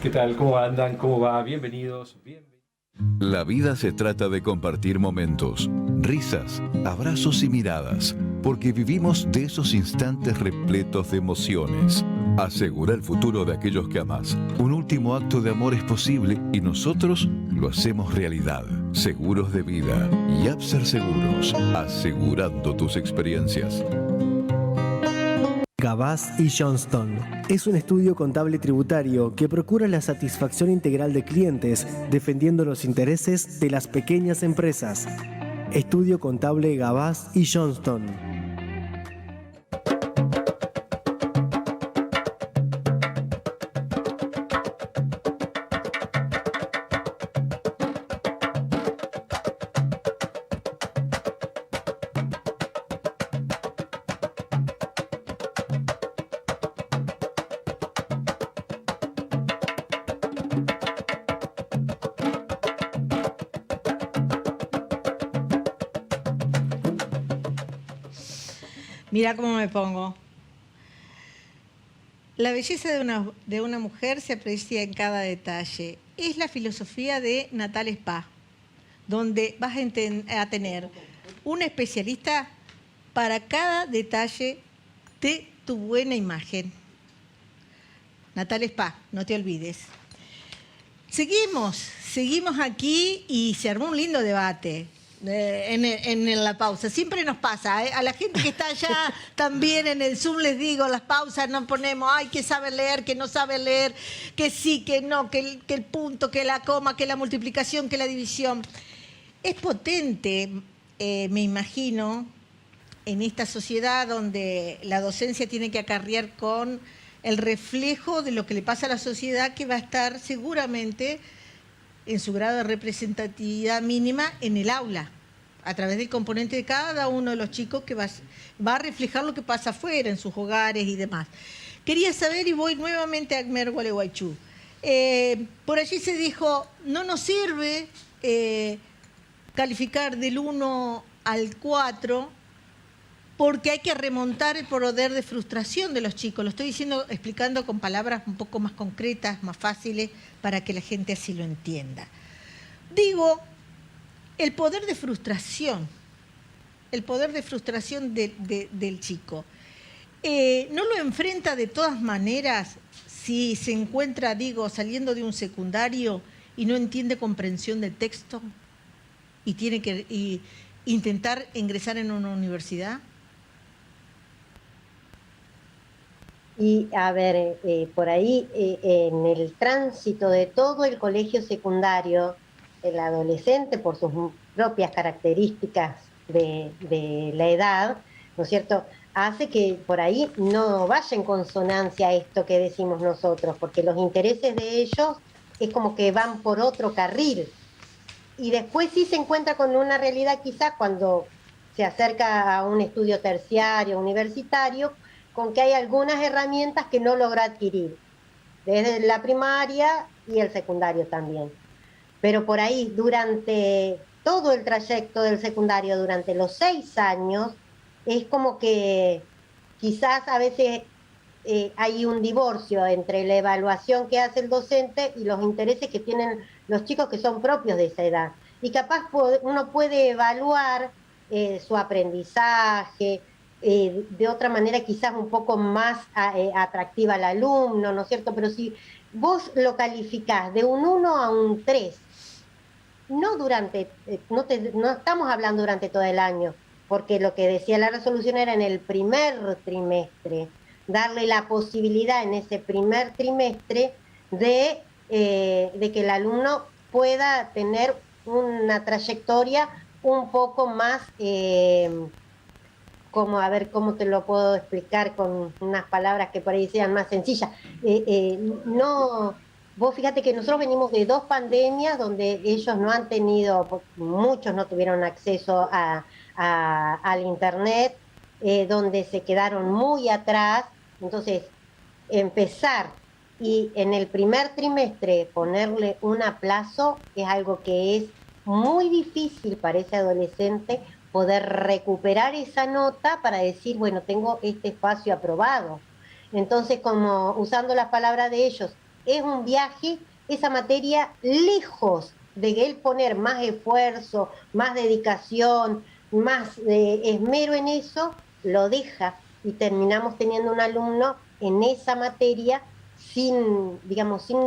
¿Qué tal? ¿Cómo andan? ¿Cómo va? Bienvenidos.
La vida se trata de compartir momentos, risas, abrazos y miradas. porque vivimos de esos instantes repletos de emociones. Asegura el futuro de aquellos que amás. Un último acto de amor es posible y nosotros lo hacemos realidad. Seguros de vida y Abser Seguros, asegurando tus experiencias.
Gabás y Johnston es un estudio contable tributario que procura la satisfacción integral de clientes, defendiendo los intereses de las pequeñas empresas. Estudio contable Gabás y Johnston.
Mira cómo me pongo. La belleza de una mujer se aprecia en cada detalle. Es la filosofía de Natal Spa, donde vas a tener un especialista para cada detalle de tu buena imagen. Natal Spa, no te olvides. Seguimos aquí y se armó un lindo debate. En la pausa. Siempre nos pasa, ¿eh? A la gente que está allá también en el Zoom les digo, las pausas nos ponemos, ay, que sabe leer, que no sabe leer, que sí, que no, que el punto, que la coma, que la multiplicación, que la división. Es potente, me imagino, en esta sociedad donde la docencia tiene que acarrear con el reflejo de lo que le pasa a la sociedad, que va a estar seguramente en su grado de representatividad mínima en el aula, a través del componente de cada uno de los chicos que va a reflejar lo que pasa afuera, en sus hogares y demás. Quería saber, y voy nuevamente a Agmer Gualeguaychú. Por allí se dijo, no nos sirve calificar del 1 al 4 porque hay que remontar el poder de frustración de los chicos. Lo estoy explicando con palabras un poco más concretas, más fáciles, para que la gente así lo entienda. Digo, el poder de frustración del chico. ¿No lo enfrenta de todas maneras si se encuentra, saliendo de un secundario y no entiende comprensión del texto y tiene que intentar ingresar en una universidad?
Y a ver, por ahí en el tránsito de todo el colegio secundario, el adolescente, por sus propias características de la edad, ¿no es cierto?, hace que por ahí no vaya en consonancia a esto que decimos nosotros, porque los intereses de ellos es como que van por otro carril. Y después sí se encuentra con una realidad quizás cuando se acerca a un estudio terciario, universitario, con que hay algunas herramientas que no logra adquirir, desde la primaria y el secundario también. Pero por ahí, durante todo el trayecto del secundario, durante los 6 años, es como que quizás a veces hay un divorcio entre la evaluación que hace el docente y los intereses que tienen los chicos que son propios de esa edad. Y capaz uno puede evaluar su aprendizaje, de otra manera quizás un poco más atractiva al alumno, ¿no es cierto? Pero si vos lo calificás de un 1 a un 3, no estamos hablando durante todo el año, porque lo que decía la resolución era en el primer trimestre, darle la posibilidad en ese primer trimestre de que el alumno pueda tener una trayectoria un poco más... a ver cómo te lo puedo explicar con unas palabras que por ahí sean más sencillas. Vos fíjate que nosotros venimos de 2 pandemias donde ellos no han tenido, muchos no tuvieron acceso al internet, donde se quedaron muy atrás. Entonces, empezar y en el primer trimestre ponerle un aplazo es algo que es muy difícil para ese adolescente, poder recuperar esa nota para decir, bueno, tengo este espacio aprobado. Entonces, como usando las palabras de ellos, es un viaje, esa materia, lejos de él poner más esfuerzo, más dedicación, más esmero en eso, lo deja y terminamos teniendo un alumno en esa materia sin, digamos, sin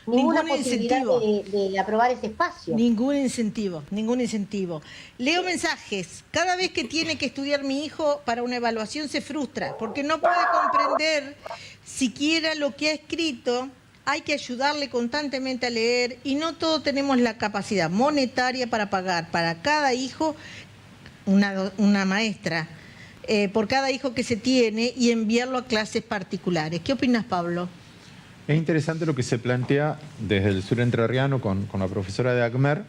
ninguna posibilidad de aprobar ese espacio.
Ningún incentivo, ningún incentivo. Leo mensajes. Cada vez que tiene que estudiar mi hijo para una evaluación se frustra porque no puede comprender siquiera lo que ha escrito. Hay que ayudarle constantemente a leer y no todos tenemos la capacidad monetaria para pagar para cada hijo una maestra, por cada hijo que se tiene y enviarlo a clases particulares. ¿Qué opinas, Pablo?
Es interesante lo que se plantea desde el sur entrerriano con la profesora de ACMER.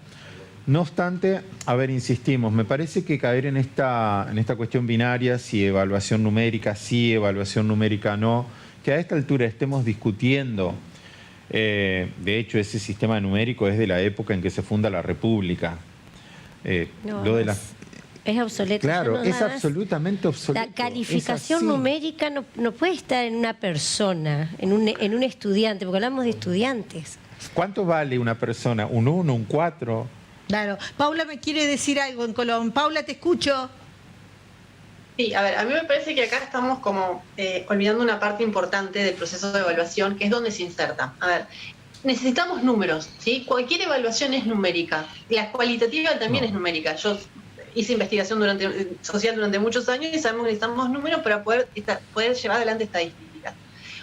No obstante, a ver, insistimos, me parece que caer en esta cuestión binaria, si evaluación numérica sí, evaluación numérica no, que a esta altura estemos discutiendo, de hecho ese sistema numérico es de la época en que se funda la República.
Es obsoleto.
Claro, es absolutamente obsoleto.
La calificación numérica no puede estar en una persona, en un estudiante, porque hablamos de estudiantes.
¿Cuánto vale una persona? ¿Un 1, un 4?
Claro. Paula me quiere decir algo en Colón. Paula, te escucho.
Sí, a ver, a mí me parece que acá estamos como olvidando una parte importante del proceso de evaluación, que es donde se inserta. A ver, necesitamos números, ¿sí? Cualquier evaluación es numérica. La cualitativa también es numérica. Yo hice investigación social durante muchos años y sabemos que necesitamos números para poder llevar adelante estadísticas.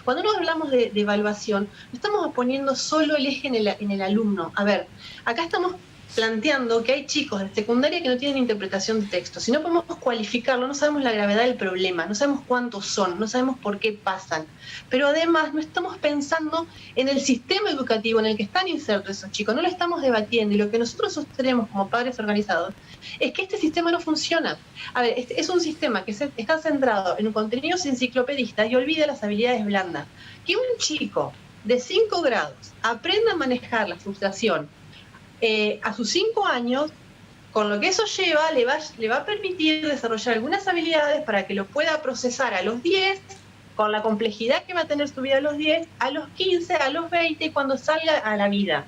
Cuando nos hablamos de evaluación, no estamos poniendo solo el eje en el alumno. A ver, acá estamos planteando que hay chicos de secundaria que no tienen interpretación de texto. Si no podemos cualificarlo, no sabemos la gravedad del problema, no sabemos cuántos son, no sabemos por qué pasan. Pero además no estamos pensando en el sistema educativo en el que están insertos esos chicos, no lo estamos debatiendo. Y lo que nosotros sostenemos como padres organizados es que este sistema no funciona. A ver, es un sistema que está centrado en contenidos enciclopedistas y olvida las habilidades blandas. Que un chico de 5 grados aprenda a manejar la frustración a sus 5 años, con lo que eso lleva, le va a permitir desarrollar algunas habilidades para que lo pueda procesar a los 10, con la complejidad que va a tener su vida a los 10, a los 15, a los 20, cuando salga a la vida.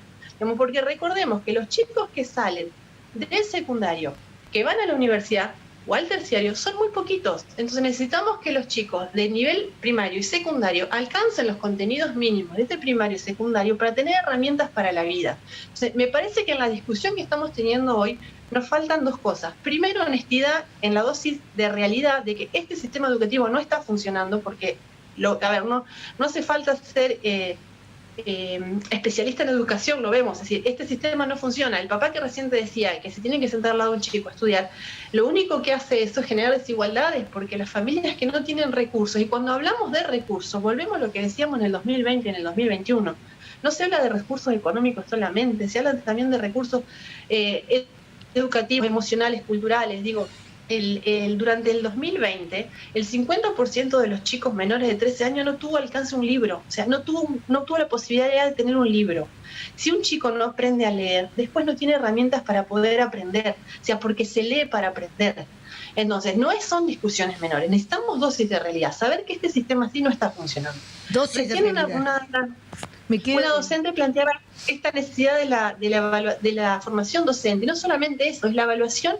Porque recordemos que los chicos que salen del secundario, que van a la universidad o al terciario, son muy poquitos. Entonces necesitamos que los chicos de nivel primario y secundario alcancen los contenidos mínimos de este primario y secundario para tener herramientas para la vida. Entonces, me parece que en la discusión que estamos teniendo hoy nos faltan 2 cosas. Primero, honestidad en la dosis de realidad de que este sistema educativo no está funcionando porque, no hace falta ser especialista en educación, lo vemos, es decir, este sistema no funciona. El papá que recién te decía que se tiene que sentar al lado de un chico a estudiar, lo único que hace eso es generar desigualdades, porque las familias que no tienen recursos, y cuando hablamos de recursos, volvemos a lo que decíamos en el 2020 y en el 2021, no se habla de recursos económicos solamente, se habla también de recursos educativos, emocionales, culturales. Digo, durante el 2020, el 50% de los chicos menores de 13 años no tuvo alcance a un libro, o sea, no tuvo la posibilidad de tener un libro. Si un chico no aprende a leer, después no tiene herramientas para poder aprender, o sea, porque se lee para aprender. Entonces, son discusiones menores, necesitamos dosis de realidad, saber que este sistema así no está funcionando.
Dosis de realidad.
Una docente planteaba esta necesidad de la formación docente, y no solamente eso, es la evaluación,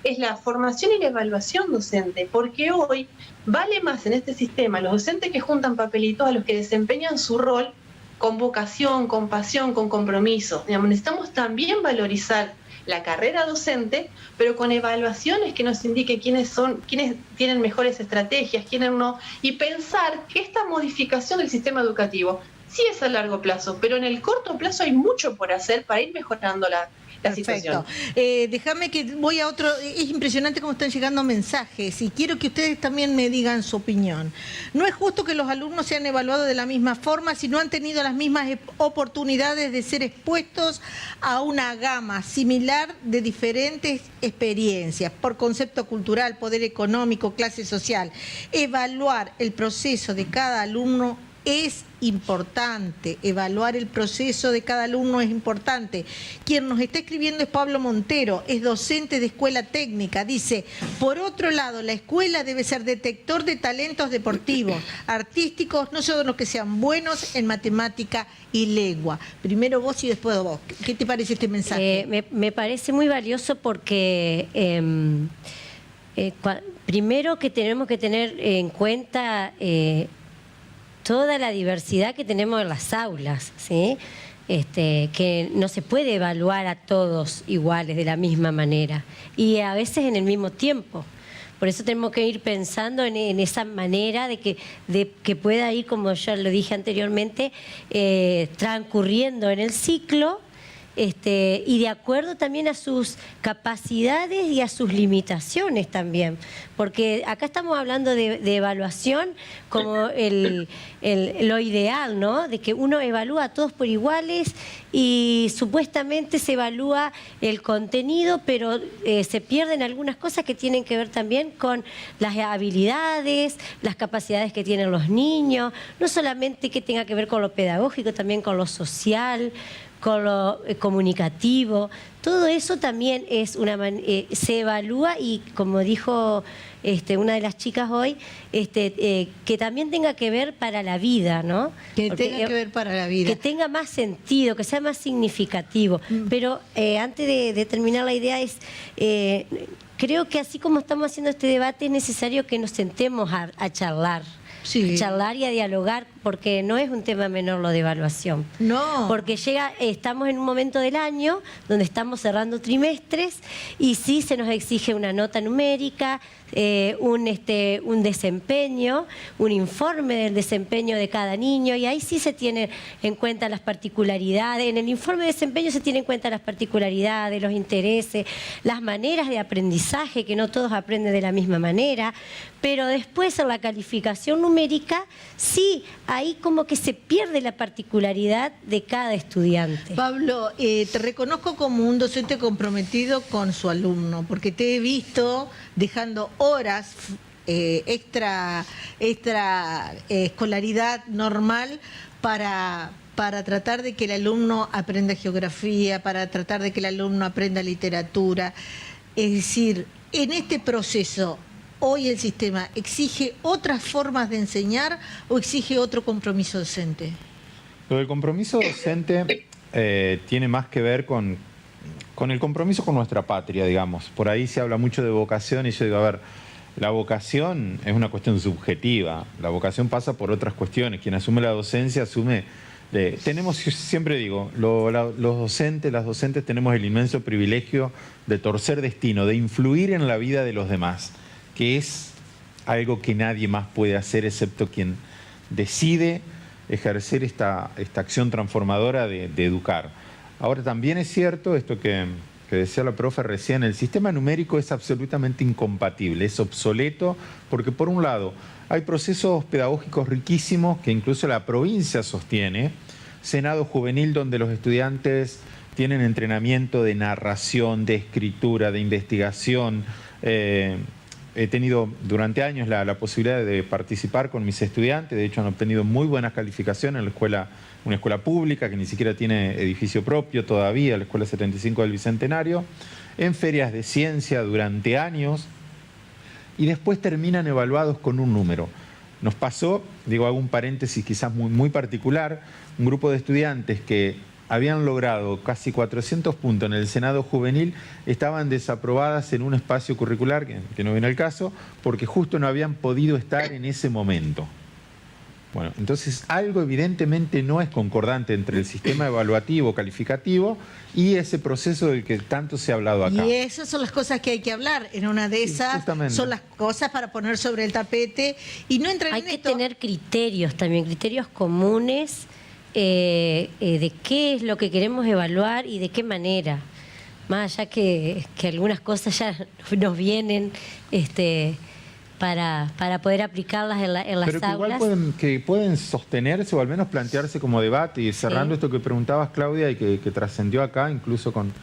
es la formación y la evaluación docente, porque hoy vale más en este sistema los docentes que juntan papelitos a los que desempeñan su rol con vocación, con pasión, con compromiso. Necesitamos también valorizar la carrera docente, pero con evaluaciones que nos indique quiénes tienen mejores estrategias, quiénes no, y pensar que esta modificación del sistema educativo sí es a largo plazo, pero en el corto plazo hay mucho por hacer para ir mejorando la situación.
Déjame que voy a otro. Es impresionante cómo están llegando mensajes y quiero que ustedes también me digan su opinión. No es justo que los alumnos sean evaluados de la misma forma si no han tenido las mismas oportunidades de ser expuestos a una gama similar de diferentes experiencias por concepto cultural, poder económico, clase social. Evaluar el proceso de cada alumno es importante, evaluar el proceso de cada alumno es importante. Quien nos está escribiendo es Pablo Montero, es docente de escuela técnica. Dice, por otro lado, la escuela debe ser detector de talentos deportivos, artísticos, no solo los que sean buenos en matemática y lengua. Primero vos y después vos. ¿Qué te parece este mensaje?
Me parece muy valioso porque primero que tenemos que tener en cuenta toda la diversidad que tenemos en las aulas, ¿sí? Que no se puede evaluar a todos iguales de la misma manera y a veces en el mismo tiempo. Por eso tenemos que ir pensando en esa manera de que pueda ir, como ya lo dije anteriormente, transcurriendo en el ciclo, y de acuerdo también a sus capacidades y a sus limitaciones también. Porque acá estamos hablando de evaluación como lo ideal, ¿no? De que uno evalúa a todos por iguales y supuestamente se evalúa el contenido, pero se pierden algunas cosas que tienen que ver también con las habilidades, las capacidades que tienen los niños, no solamente que tenga que ver con lo pedagógico, también con lo social, con lo comunicativo. Todo eso también es se evalúa y, como dijo una de las chicas hoy, que también tenga que ver para la vida, ¿no?
Tenga que ver para la vida.
Que tenga más sentido, que sea más significativo. Pero antes de terminar la idea creo que así como estamos haciendo este debate es necesario que nos sentemos a charlar. Sí. A charlar y a dialogar, porque no es un tema menor lo de evaluación.
No.
Porque estamos en un momento del año donde estamos cerrando trimestres y sí se nos exige una nota numérica, un desempeño, un informe del desempeño de cada niño, y ahí sí se tienen en cuenta las particularidades. En el informe de desempeño se tienen en cuenta las particularidades, los intereses, las maneras de aprendizaje, que no todos aprenden de la misma manera, pero después en la calificación numérica sí, ahí como que se pierde la particularidad de cada estudiante.
Pablo, te reconozco como un docente comprometido con su alumno, porque te he visto dejando horas extra escolaridad normal para tratar de que el alumno aprenda geografía, para tratar de que el alumno aprenda literatura. Es decir, en este proceso, hoy el sistema exige otras formas de enseñar o exige otro compromiso docente.
Lo del compromiso docente tiene más que ver con el compromiso con nuestra patria, digamos. Por ahí se habla mucho de vocación y yo digo, a ver, la vocación es una cuestión subjetiva. La vocación pasa por otras cuestiones. Quien asume la docencia asume... siempre digo, los docentes, las docentes tenemos el inmenso privilegio de torcer destino, de influir en la vida de los demás, que es algo que nadie más puede hacer excepto quien decide ejercer esta acción transformadora de educar. Ahora también es cierto esto que decía la profe recién, el sistema numérico es absolutamente incompatible, es obsoleto, porque por un lado hay procesos pedagógicos riquísimos que incluso la provincia sostiene, Senado Juvenil donde los estudiantes tienen entrenamiento de narración, de escritura, de investigación. He tenido durante años la posibilidad de participar con mis estudiantes, de hecho han obtenido muy buenas calificaciones en una escuela pública que ni siquiera tiene edificio propio todavía, la Escuela 75 del Bicentenario, en ferias de ciencia durante años y después terminan evaluados con un número. Nos pasó, digo, hago un paréntesis quizás muy particular, un grupo de estudiantes que habían logrado casi 400 puntos en el Senado Juvenil, estaban desaprobadas en un espacio curricular, que no viene al caso, porque justo no habían podido estar en ese momento. Bueno, entonces algo evidentemente no es concordante entre el sistema evaluativo, calificativo y ese proceso del que tanto se ha hablado acá.
Y esas son las cosas que hay que hablar. En una de esas son las cosas para poner sobre el tapete y no entrar en esto.
Hay que tener criterios también, criterios comunes de qué es lo que queremos evaluar y de qué manera. Más allá que algunas cosas ya nos vienen para poder aplicarlas en las
Pero que
aulas.
Igual pueden sostenerse o al menos plantearse como debate. Y cerrando esto que preguntabas, Claudia, y que trascendió acá, incluso con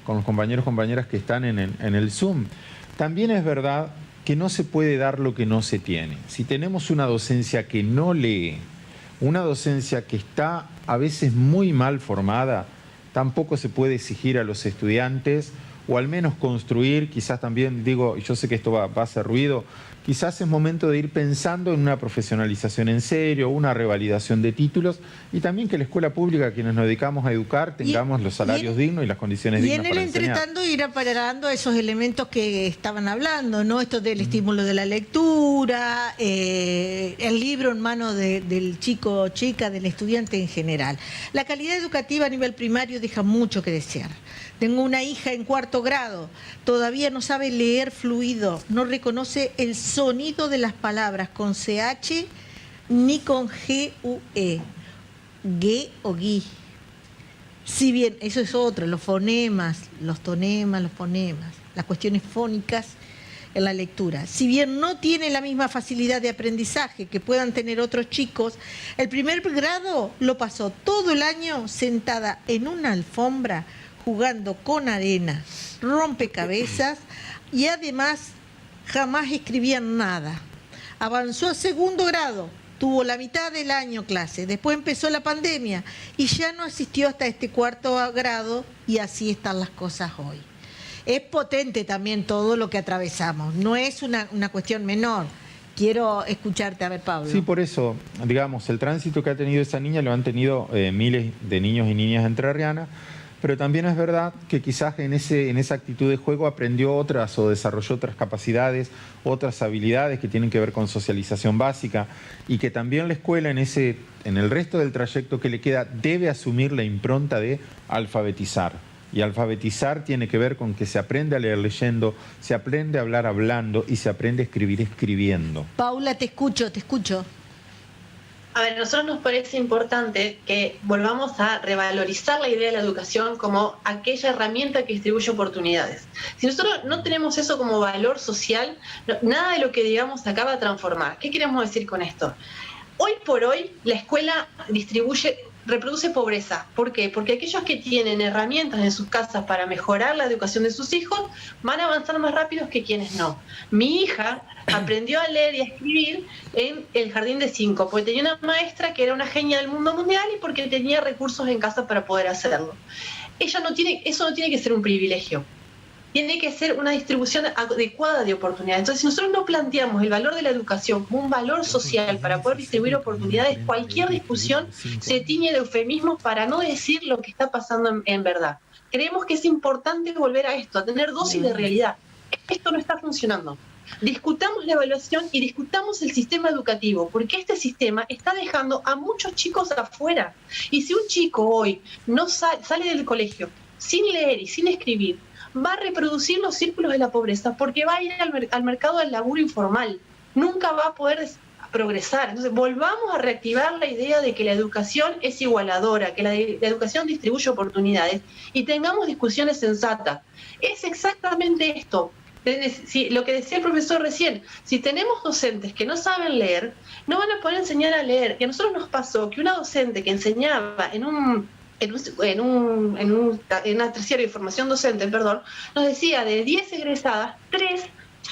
los compañeros y compañeras que están en el Zoom. También es verdad que no se puede dar lo que no se tiene. Si tenemos una docencia que no lee, una docencia que está a veces muy mal formada, tampoco se puede exigir a los estudiantes, o al menos construir, quizás también, digo, yo sé que esto va a hacer ruido, quizás es momento de ir pensando en una profesionalización en serio, una revalidación de títulos y también que la escuela pública, quienes nos dedicamos a educar, tengamos los salarios dignos y las condiciones dignas para enseñar.
Y en el entretanto ir aparando esos elementos que estaban hablando, ¿no? Esto del estímulo de la lectura, el libro en manos del chico o chica, del estudiante en general. La calidad educativa a nivel primario deja mucho que desear. Tengo una hija en 4º grado, todavía no sabe leer fluido, no reconoce el sonido de las palabras con CH ni con GUE, GUE o GUI. Si bien, eso es otro, los fonemas, los tonemas, los fonemas, las cuestiones fónicas en la lectura. Si bien no tiene la misma facilidad de aprendizaje que puedan tener otros chicos, el 1er grado lo pasó todo el año sentada en una alfombra, jugando con arena, rompecabezas y además jamás escribían nada. Avanzó a 2º grado, tuvo la mitad del año clase, después empezó la pandemia y ya no asistió hasta este 4º grado y así están las cosas hoy. Es potente también todo lo que atravesamos, no es una cuestión menor. Quiero escucharte, a ver, Pablo.
Sí, por eso, digamos, el tránsito que ha tenido esa niña lo han tenido miles de niños y niñas entrerrianas, pero también es verdad que quizás en esa actitud de juego aprendió otras o desarrolló otras capacidades, otras habilidades que tienen que ver con socialización básica y que también la escuela en el resto del trayecto que le queda debe asumir la impronta de alfabetizar. Y alfabetizar tiene que ver con que se aprende a leer leyendo, se aprende a hablar hablando y se aprende a escribir escribiendo.
Paula, te escucho.
A ver, a nosotros nos parece importante que volvamos a revalorizar la idea de la educación como aquella herramienta que distribuye oportunidades. Si nosotros no tenemos eso como valor social, nada de lo que digamos acá va a transformar. ¿Qué queremos decir con esto? Hoy por hoy la escuela reproduce pobreza. ¿Por qué? Porque aquellos que tienen herramientas en sus casas para mejorar la educación de sus hijos van a avanzar más rápido que quienes no. Mi hija aprendió a leer y a escribir en el jardín de 5, porque tenía una maestra que era una genia del mundo mundial y porque tenía recursos en casa para poder hacerlo. Eso no tiene que ser un privilegio. Tiene que ser una distribución adecuada de oportunidades. Entonces, si nosotros no planteamos el valor de la educación como un valor social para poder distribuir oportunidades, cualquier discusión se tiñe de eufemismos para no decir lo que está pasando en verdad. Creemos que es importante volver a esto, a tener dosis de realidad. Esto no está funcionando. Discutamos la evaluación y discutamos el sistema educativo, porque este sistema está dejando a muchos chicos afuera. Y si un chico hoy no sale del colegio sin leer y sin escribir, va a reproducir los círculos de la pobreza porque va a ir al mercado del laburo informal, nunca va a poder progresar. Entonces volvamos a reactivar la idea de que la educación es igualadora, que la educación distribuye oportunidades y tengamos discusiones sensatas. Es exactamente esto. Lo que decía el profesor recién, si tenemos docentes que no saben leer, no van a poder enseñar a leer. Y a nosotros nos pasó que una docente que enseñaba en una terciaria de formación docente, nos decía de 10 egresadas, 3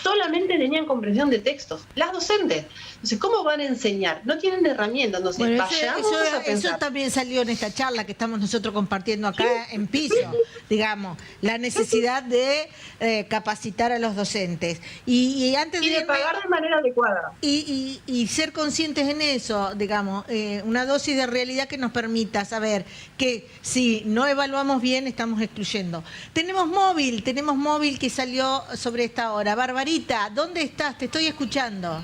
solamente tenían comprensión de textos, las docentes. Entonces, ¿cómo van a enseñar? No tienen herramientas. Entonces,
bueno,
vayamos a pensar.
Eso también salió en esta charla que estamos nosotros compartiendo acá en piso, digamos, la necesidad de capacitar a los docentes. Y antes
de pagar de manera adecuada.
Y ser conscientes en eso, digamos, una dosis de realidad que nos permita saber que si no evaluamos bien, estamos excluyendo. Tenemos móvil que salió sobre esta hora. Barbarita, ¿dónde estás? Te estoy escuchando.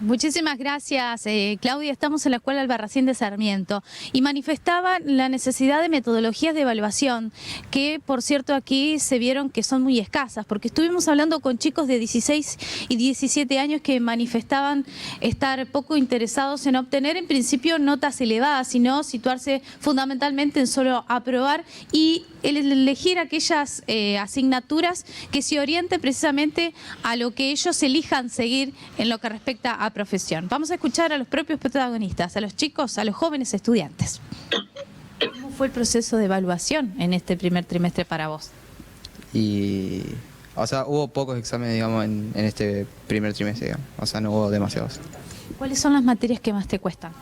Muchísimas gracias, Claudia. Estamos en la Escuela Albarracín de Sarmiento y manifestaban la necesidad de metodologías de evaluación que, por cierto, aquí se vieron que son muy escasas, porque estuvimos hablando con chicos de 16 y 17 años que manifestaban estar poco interesados en obtener, en principio, notas elevadas, sino situarse fundamentalmente en solo aprobar y elegir aquellas asignaturas que se orienten precisamente a lo que ellos elijan seguir en lo que respecta a profesión. Vamos a escuchar a los propios protagonistas, a los chicos, a los jóvenes estudiantes. ¿Cómo fue el proceso de evaluación en este primer trimestre para vos?
Hubo pocos exámenes, digamos, en este primer trimestre, digamos. O sea, no hubo demasiados.
¿Cuáles son las materias que más te cuestan?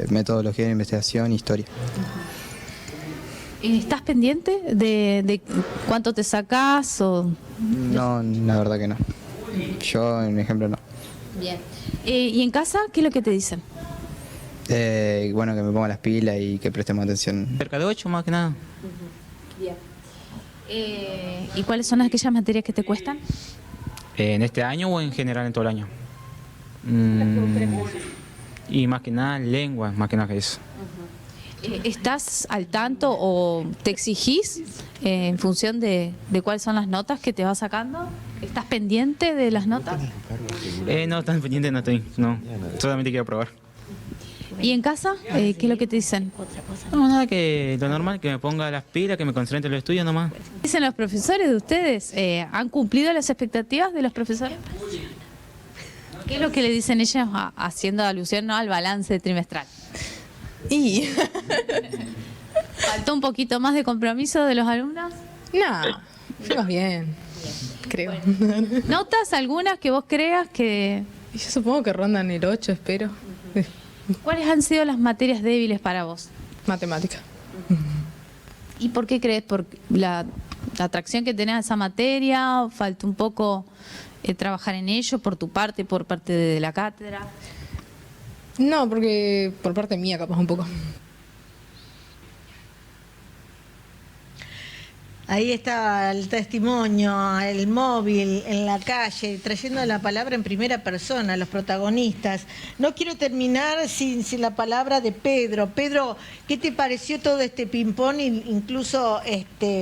Metodología de investigación e historia.
¿Estás pendiente de cuánto te sacás o...?
No, la verdad que no. Yo, en mi ejemplo, no.
Bien. ¿Y en casa qué es lo que te dicen?
Bueno, que me ponga las pilas y que prestemos atención.
Cerca de 8 más que nada.
Bien. ¿Y cuáles son aquellas materias que te cuestan?
¿En este año o en general en todo el año? Y más que nada lengua, más que nada que eso.
¿Estás al tanto o te exigís en función de cuáles son las notas que te vas sacando? ¿Estás pendiente de las notas?
No, tan pendiente no estoy, no. Solamente quiero probar.
¿Y en casa? ¿Qué es lo que te dicen?
No, nada, que lo normal, que me ponga las pilas, que me concentre en los estudios nomás.
¿Dicen los profesores de ustedes? ¿Han cumplido las expectativas de los profesores? ¿Qué es lo que le dicen ellos haciendo alusión, ¿no?, al balance trimestral?
Y
¿Faltó un poquito más de compromiso de los alumnos?
no, fuimos bien, creo.
¿Notas algunas que vos creas que...?
Yo supongo que rondan el 8, espero.
¿Cuáles han sido las materias débiles para vos?
Matemática.
¿Y por qué crees? ¿Por la atracción que tenés a esa materia? ¿Falta un poco trabajar en ello por tu parte, por parte de la cátedra?
No, porque por parte mía capaz un poco.
Ahí está el testimonio, el móvil en la calle, trayendo la palabra en primera persona, los protagonistas. No quiero terminar sin la palabra de Pedro. Pedro, ¿qué te pareció todo este ping-pong, incluso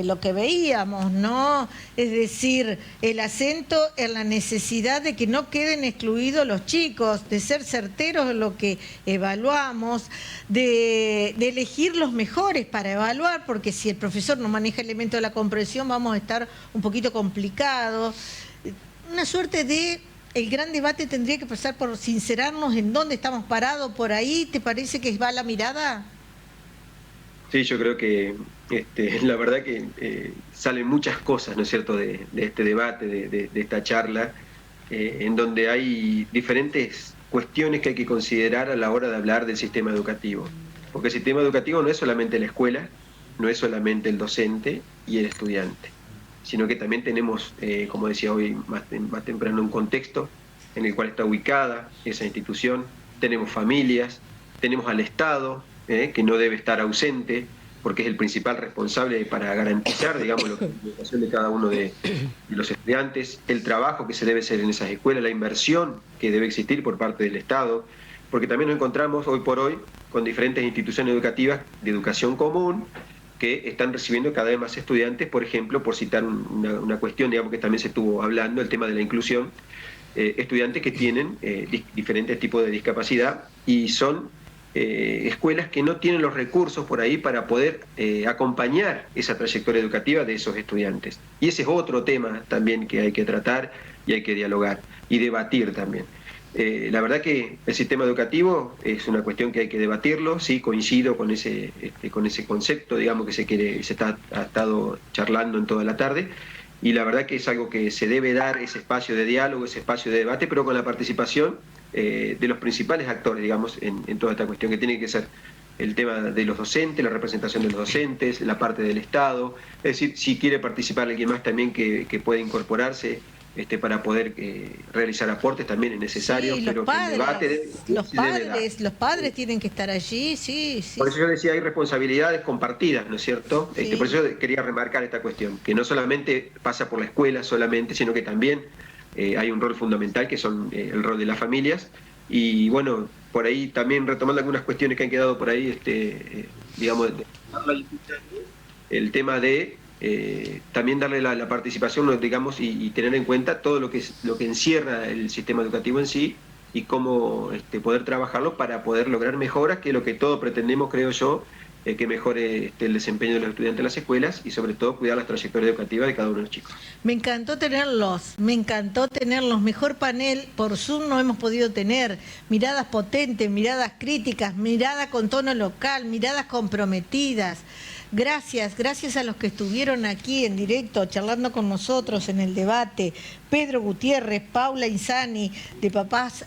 lo que veíamos, ¿no? Es decir, el acento en la necesidad de que no queden excluidos los chicos, de ser certeros en lo que evaluamos, de elegir los mejores para evaluar, porque si el profesor no maneja elementos de la comprensión vamos a estar un poquito complicados. Una suerte de... El gran debate tendría que pasar por sincerarnos en dónde estamos parados por ahí. ¿Te parece que va la mirada?
Sí, yo creo que la verdad que salen muchas cosas, ¿no es cierto?, de este debate, de esta charla, en donde hay diferentes cuestiones que hay que considerar a la hora de hablar del sistema educativo. Porque el sistema educativo no es solamente la escuela, no es solamente el docente y el estudiante, sino que también tenemos, como decía hoy más temprano, un contexto en el cual está ubicada esa institución, tenemos familias, tenemos al Estado, que no debe estar ausente, porque es el principal responsable para garantizar, digamos, la educación de cada uno de los estudiantes, el trabajo que se debe hacer en esas escuelas, la inversión que debe existir por parte del Estado, porque también nos encontramos hoy por hoy con diferentes instituciones educativas de educación común que están recibiendo cada vez más estudiantes, por ejemplo, por citar una cuestión, digamos, que también se estuvo hablando, el tema de la inclusión, estudiantes que tienen diferentes tipos de discapacidad y son escuelas que no tienen los recursos por ahí para poder acompañar esa trayectoria educativa de esos estudiantes. Y ese es otro tema también que hay que tratar y hay que dialogar y debatir también. La verdad que el sistema educativo es una cuestión que hay que debatirlo, sí, coincido con ese concepto, digamos, que ha estado charlando en toda la tarde, y la verdad que es algo que se debe dar, ese espacio de diálogo, ese espacio de debate, pero con la participación de los principales actores, digamos, en toda esta cuestión, que tiene que ser el tema de los docentes, la representación de los docentes, la parte del Estado, es decir, si quiere participar alguien más también que pueda incorporarse, para poder realizar aportes también es necesario,
sí,
pero
los padres tienen que estar allí, sí.
Por eso yo decía, hay responsabilidades compartidas, ¿no es cierto?
Sí.
Por eso quería remarcar esta cuestión, que no solamente pasa por la escuela solamente, sino que también hay un rol fundamental que son el rol de las familias, y bueno, por ahí también retomando algunas cuestiones que han quedado por ahí, digamos, el tema de también darle la participación, digamos, y tener en cuenta todo lo que encierra el sistema educativo en sí y cómo poder trabajarlo para poder lograr mejoras, que es lo que todos pretendemos, creo yo, que mejore el desempeño de los estudiantes en las escuelas y sobre todo cuidar las trayectorias educativas de cada uno de los chicos.
Me encantó tenerlos, mejor panel por Zoom no hemos podido tener, miradas potentes, miradas críticas, miradas con tono local, miradas comprometidas. Gracias a los que estuvieron aquí en directo charlando con nosotros en el debate. Pedro Gutiérrez, Paula Insani, de Papás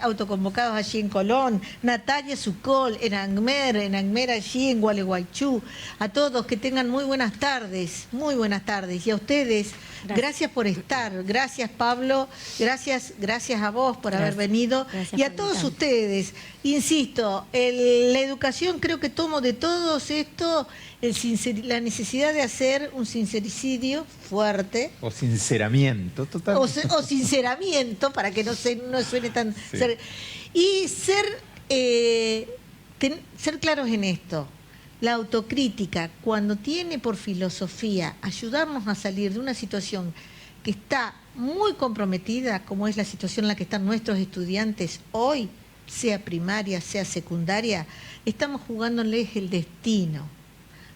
Autoconvocados allí en Colón, Natalia Sucol, en Angmer allí en Gualeguaychú. A todos que tengan muy buenas tardes. Y a ustedes, gracias por estar. Gracias, Pablo. Gracias a vos por haber venido. Y a todos ustedes, insisto, la educación, creo que tomo de todos esto la necesidad de hacer un sincericidio fuerte.
O sinceramiento, total.
O sinceramiento, para que no suene tan...
Sí.
Y ser claros en esto. La autocrítica, cuando tiene por filosofía ayudarnos a salir de una situación que está muy comprometida, como es la situación en la que están nuestros estudiantes hoy, sea primaria, sea secundaria, estamos jugándoles el destino.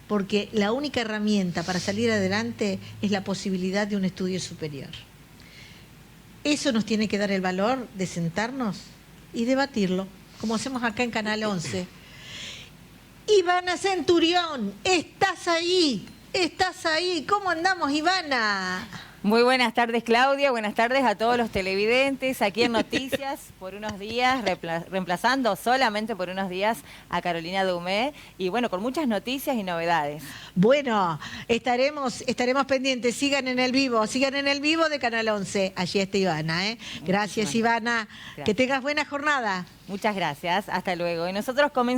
Porque la única herramienta para salir adelante es la posibilidad de un estudio superior. Eso nos tiene que dar el valor de sentarnos y debatirlo, como hacemos acá en Canal 11. Ivana Centurión, estás ahí. ¿Cómo andamos, Ivana?
Muy buenas tardes, Claudia. Buenas tardes a todos los televidentes aquí en Noticias por unos días, reemplazando solamente por unos días a Carolina Dumé. Y bueno, con muchas noticias y novedades.
Bueno, estaremos pendientes. Sigan en el vivo de Canal 11. Allí está Ivana. Gracias, Ivana. Gracias. Que tengas buena jornada.
Muchas gracias. Hasta luego. Y nosotros comenzamos.